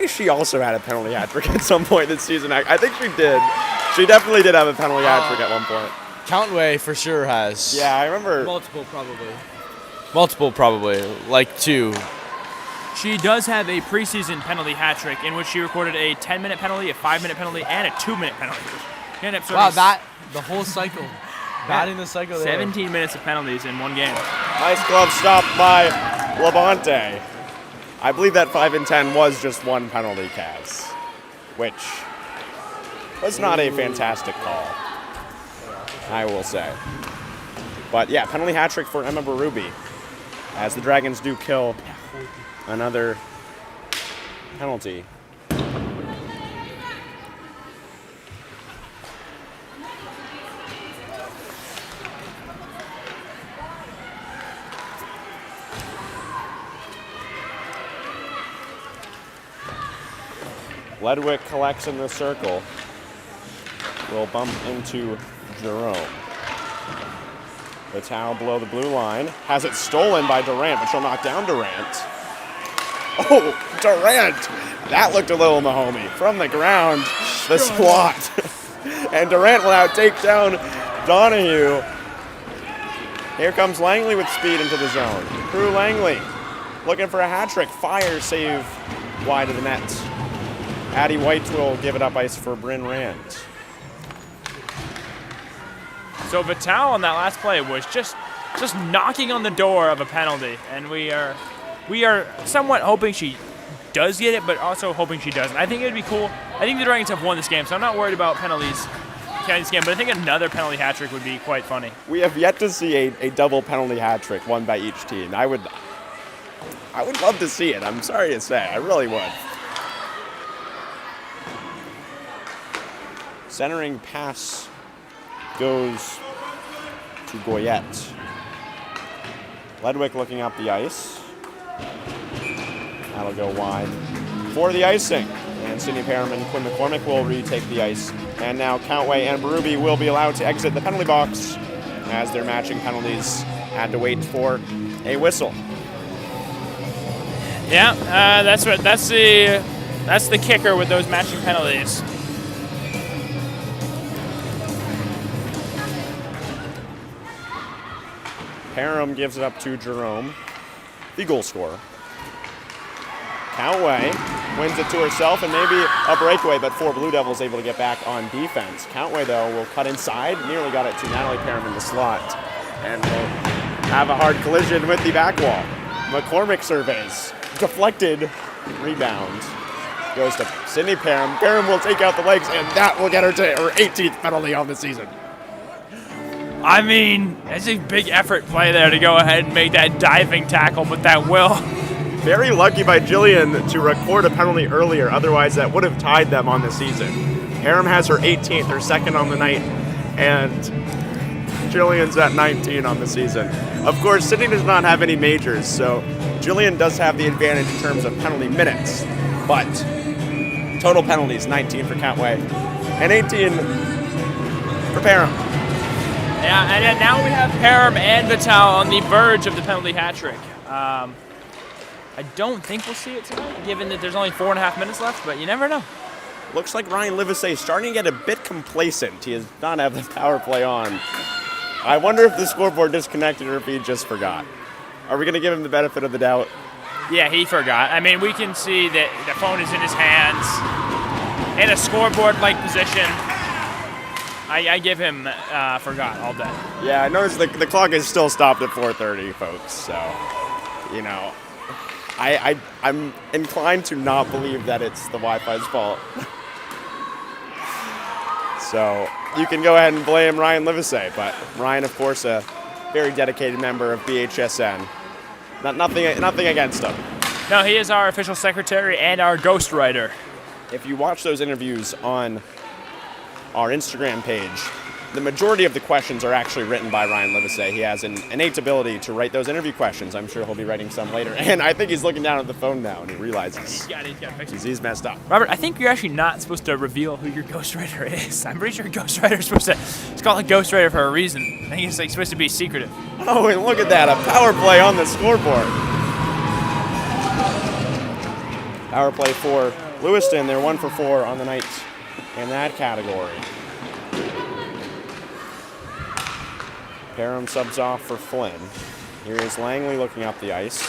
she also had a penalty hat trick at some point this season. I think she did. She definitely did have a penalty hat trick at one point. Countway for sure has. Yeah, I remember. Multiple probably. Like 2. She does have a preseason penalty hat trick in which she recorded a 10-minute penalty, a 5-minute penalty, and a 2-minute penalty. She ended up serving the whole cycle. Batting the cycle there. 17 minutes of penalties in one game. Nice glove stop by Labonte. I believe that 5 and 10 was just one penalty, Kaz, which was not a fantastic call, I will say. But yeah, penalty hat trick for Emma Berube, as the Dragons do kill another penalty. Ledwick collects in the circle. Will bump into Jerome. The towel below the blue line. Has it stolen by Durant, but she'll knock down Durant. Oh, Durant! That looked a little Mahomey. From the ground, the squat. And Durant will now take down Donahue. Here comes Langley with speed into the zone. Crew Langley looking for a hat trick. Fire save wide of the net. Addie White will give it up ice for Bryn Rand. So Vital on that last play was just knocking on the door of a penalty, and we are somewhat hoping she does get it, but also hoping she doesn't. I think it would be cool. I think the Dragons have won this game, so I'm not worried about penalties counting this game, but I think another penalty hat trick would be quite funny. We have yet to see a double penalty hat trick won by each team. I would love to see it. I'm sorry to say, I really would. Centering pass goes to Goyette. Ledwick looking up the ice. That'll go wide for the icing. And Sydney Parham and Quinn McCormick will retake the ice. And now Countway and Berube will be allowed to exit the penalty box as their matching penalties had to wait for a whistle. Yeah, that's the kicker with those matching penalties. Parham gives it up to Jerome, the goal scorer. Countway wins it to herself and maybe a breakaway, but 4 Blue Devils able to get back on defense. Countway, though, will cut inside, nearly got it to Natalie Parham in the slot, and will have a hard collision with the back wall. McCormick surveys, deflected, rebound, goes to Sydney Parham. Parham will take out the legs, and that will get her to her 18th penalty on the season. I mean, that's a big effort play there to go ahead and make that diving tackle, but that will. Very lucky by Jillian to record a penalty earlier, otherwise that would have tied them on the season. Parham has her 18th, her second on the night, and Jillian's at 19 on the season. Of course, Sydney does not have any majors, so Jillian does have the advantage in terms of penalty minutes, but total penalties, 19 for Countway and 18 for Parham. Yeah, and now we have Parham and Vital on the verge of the penalty hat trick. I don't think we'll see it tonight, given that there's only 4.5 minutes left, but you never know. Looks like Ryan Livesay is starting to get a bit complacent. He does not have the power play on. I wonder if the scoreboard disconnected or if he just forgot. Are we going to give him the benefit of the doubt? Yeah, he forgot. I mean, we can see that the phone is in his hands in a scoreboard-like position. I give him forgot all day. Yeah, I noticed the clock is still stopped at 4:30, folks. So, you know, I'm inclined to not believe that it's the Wi-Fi's fault. So you can go ahead and blame Ryan Livesay, but Ryan, of course, a very dedicated member of BHSN. Nothing against him. No, he is our official secretary and our ghostwriter. If you watch those interviews on our Instagram page, the majority of the questions are actually written by Ryan Livesay. He has an innate ability to write those interview questions. I'm sure he'll be writing some later. And I think he's looking down at the phone now and he realizes he's messed up. Robert, I think you're actually not supposed to reveal who your ghostwriter is. I'm pretty sure ghostwriter is supposed to. It's called a ghostwriter for a reason. I think it's supposed to be secretive. Oh, and look at that, a power play on the scoreboard. Power play for Lewiston. They're 1 for 4 on the night in that category. Parham subs off for Flynn. Here is Langley looking up the ice.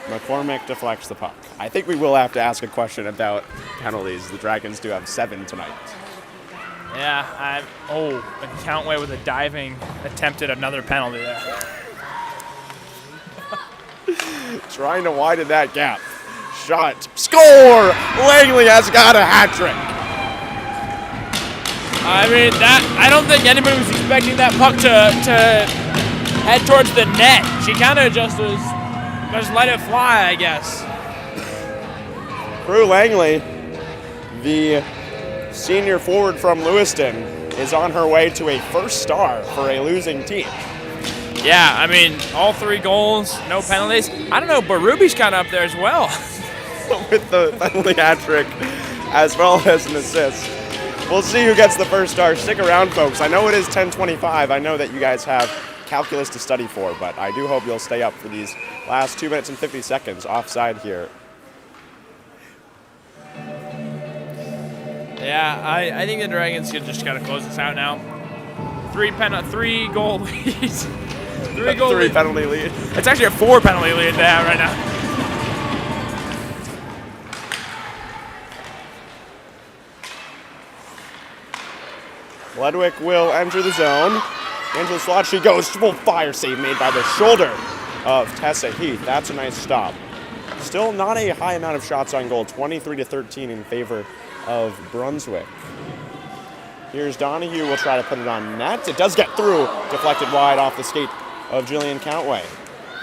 McCormick deflects the puck. I think we will have to ask a question about penalties. The Dragons do have 7 tonight. Yeah, and Countway with a diving attempted another penalty there. Trying to widen that gap. Shot. Score! Langley has got a hat trick. I mean, I don't think anybody was expecting that puck to head towards the net. She kind of just let it fly, I guess. Prue Langley, the senior forward from Lewiston, is on her way to a first star for a losing team. Yeah, I mean, all 3 goals, no penalties. I don't know, but Ruby's kind of up there as well. With the penalty hat trick as well as an assist. We'll see who gets the first star. Stick around, folks. I know it is 10:25. I know that you guys have calculus to study for, but I do hope you'll stay up for these last 2 minutes and 50 seconds offside here. Yeah, I think the Dragons just got to close this out now. 3 goal lead. 3 goal lead. Penalty lead. It's actually a 4 penalty lead they have right now. Ledwick will enter the zone. Into the slot she goes. Full fire save made by the shoulder of Tessa Heath. That's a nice stop. Still not a high amount of shots on goal. 23-13 in favor of Brunswick. Here's Donahue. Will try to put it on net. It does get through. Deflected wide off the skate of Jillian Countway.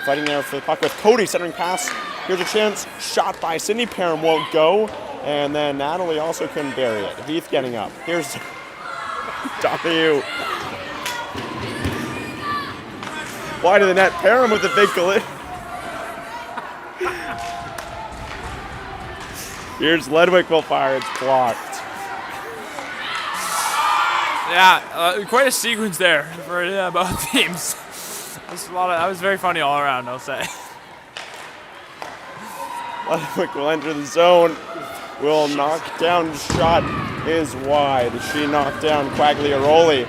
Fighting there for the puck with Cody. Centering pass. Here's a chance. Shot by Sydney Parham. Won't go. And then Natalie also couldn't bury it. Heath getting up. Here's Donahue. Wide of the net. Parham with the big collision. Here's Ledwick will fire. It's blocked. Yeah, quite a sequence there for both teams. That was very funny all around, I'll say. Ledwick will enter the zone. Will knock down. Shot is wide. She knocked down Quagliaroli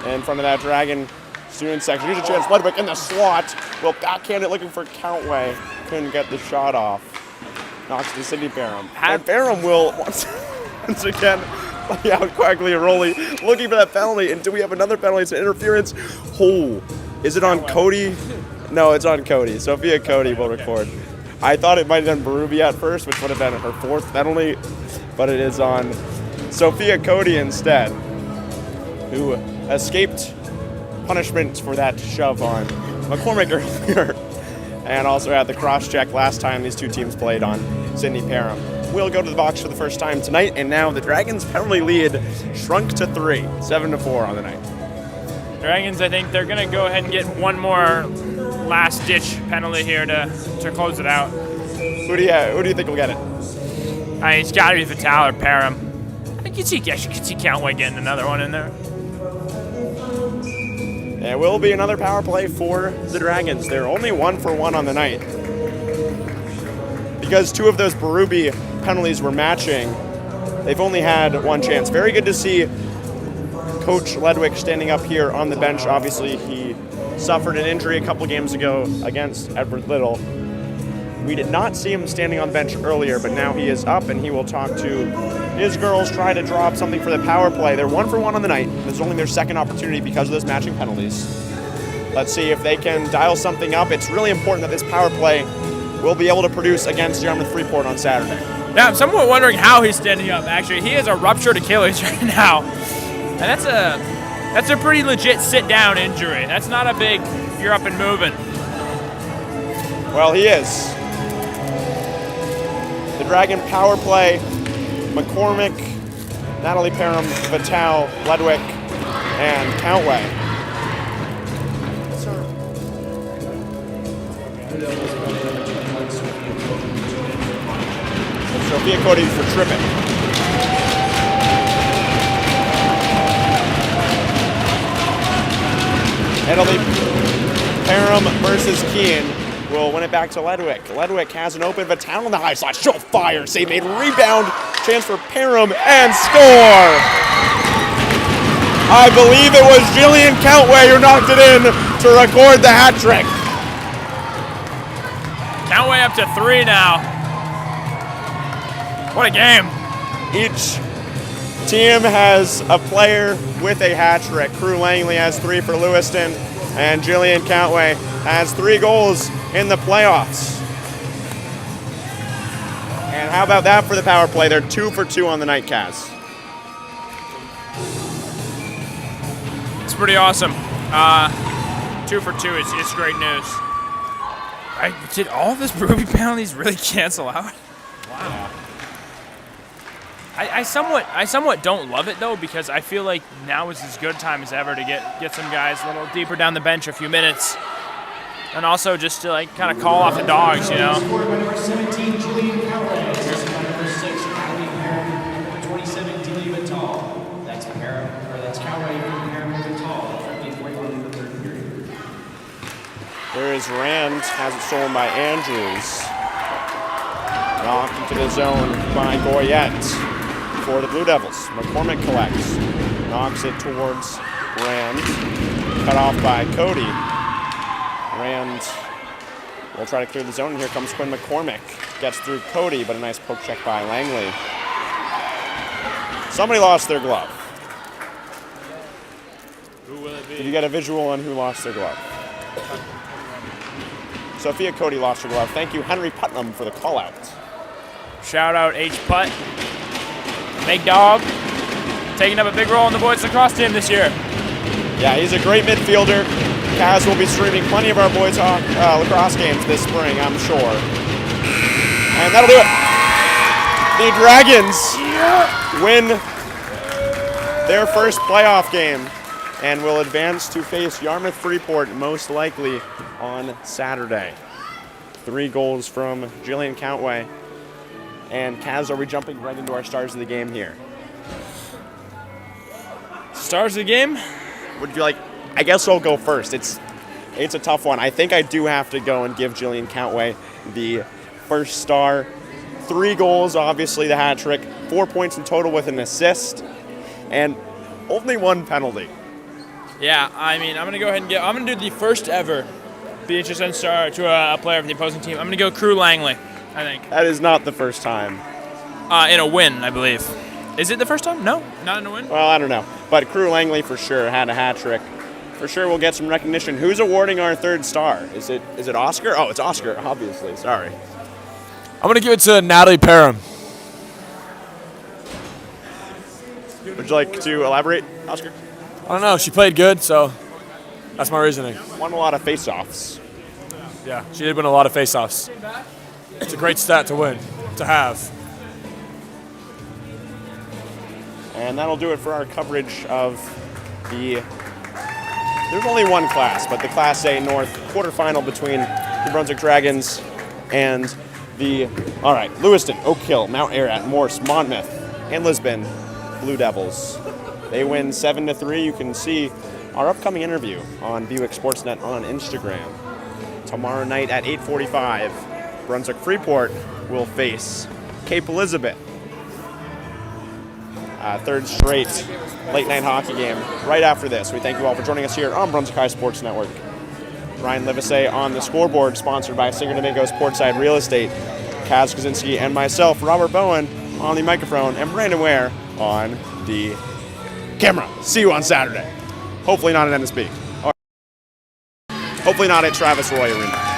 in front of that Dragon student section. Here's a chance. Ledwick in the slot. Will backhand it looking for Countway. Couldn't get the shot off. Knocks to Sydney Parham. And Parham will once again play out Quagliaroli looking for that penalty. And do we have another penalty? It's an interference. Oh, is it on Cody? No, it's on Cody. Sophia Cody will record. I thought it might have been Berube at first, which would have been her 4th penalty, but it is on Sophia Cody instead, who escaped punishment for that shove on McCormick earlier, and also had the cross-check last time these two teams played on Sydney Parham. We'll go to the box for the first time tonight, and now the Dragons' penalty lead shrunk to 3, 7-4 on the night. Dragons, I think they're going to go ahead and get one more last-ditch penalty here to close it out. Who do you think will get it? I mean, it's got to be Vital or Parham. I think you can see Countway getting another one in there. It will be another power play for the Dragons. They're only 1 for 1 on the night. Because 2 of those Berube penalties were matching, they've only had 1 chance. Very good to see Coach Ledwick standing up here on the bench. Obviously, he suffered an injury a couple games ago against Edward Little. We did not see him standing on the bench earlier, but now he is up and he will talk to his girls, try to draw up something for the power play. They're 1 for 1 on the night. This is only their 2nd opportunity because of those matching penalties. Let's see if they can dial something up. It's really important that this power play will be able to produce against Yarmouth Freeport on Saturday. Yeah, I'm somewhat wondering how he's standing up, actually. He has a ruptured Achilles right now. And that's a pretty legit sit-down injury. That's not a big, you're up and moving. Well, he is. The Dragon power play, McCormick, Natalie Parham, Vital, Ledwick, and Countway. And Sophia Cody for tripping. It'll be Parham versus Keane. Will win it back to Ledwick. Ledwick has an open Vital in the high slot. She'll fire. Save made. Rebound. Chance for Parham and score. I believe it was Jillian Countway who knocked it in to record the hat trick. Countway up to 3 now. What a game. Each team has a player with a hat trick. Crew Langley has 3 for Lewiston, and Jillian Countway has 3 goals in the playoffs. And how about that for the power play? They're 2 for 2 on the night, Kaz. It's pretty awesome. 2 for 2 is great news. Did all of this Ruby penalties really cancel out? Wow. I somewhat don't love it though, because I feel like now is as good a time as ever to get some guys a little deeper down the bench, a few minutes, and also just to like kind of call off the dogs, you know. Scored by number 17, Jillian Countway. Assisted by number 6, Kylie Perrin. Number 27, Delia Vittal. That's Countway from Perrin Vittal. 41 in the third period. There is Rand, has it stolen by Andrews. Knocked into the zone by Goyette for the Blue Devils. McCormick collects, knocks it towards Rand, cut off by Cody. Rand will try to clear the zone, and here comes Quinn McCormick. Gets through Cody, but a nice poke check by Langley. Somebody lost their glove. Who will it be? Did you get a visual on who lost their glove? Sophia Cody lost her glove. Thank you, Henry Putnam, for the call-out. Shout out H. Putt. Big dog. Taking up a big role in the boys lacrosse team this year. Yeah, he's a great midfielder. Kaz will be streaming plenty of our boys lacrosse games this spring, I'm sure. And that'll do it. The Dragons win their first playoff game and will advance to face Yarmouth Freeport most likely on Saturday. 3 goals from Jillian Countway. And Kaz, are we jumping right into our stars of the game here? Stars of the game? Would you like? I guess I'll go first. It's a tough one. I think I do have to go and give Jillian Countway the first star. 3 goals, obviously the hat trick. 4 points in total with an assist, and only 1 penalty. Yeah, I mean, I'm gonna go ahead and I'm gonna do the first ever BHSN star to a player from the opposing team. I'm gonna go Crew Langley, I think. That is not the first time. In a win, I believe. Is it the first time? No, not in a win. Well, I don't know. But Crew Langley for sure had a hat trick. For sure we'll get some recognition. Who's awarding our 3rd star? Is it Oscar? Oh, it's Oscar, obviously. Sorry. I'm going to give it to Natalie Parham. Would you like to elaborate, Oscar? I don't know. She played good, so that's my reasoning. Won a lot of face-offs. Yeah, she did win a lot of face-offs. It's a great stat to win, to have. And that'll do it for our coverage of the... There's only one class, but the Class A North quarterfinal between the Brunswick Dragons and the, Lewiston, Oak Hill, Mount Ararat, Morse, Monmouth, and Lisbon Blue Devils. They win 7-3. You can see our upcoming interview on Buick Sportsnet on Instagram. Tomorrow night at 8:45, Brunswick Freeport will face Cape Elizabeth. 3rd straight late-night hockey game right after this. We thank you all for joining us here on Brunswick High Sports Network. Ryan Livesay on the scoreboard, sponsored by Singer Domingo's Portside Real Estate. Kaz Kosinski and myself, Robert Bowen, on the microphone, and Brandon Ware on the camera. See you on Saturday. Hopefully not at NSB. Hopefully not at Travis Roy Arena.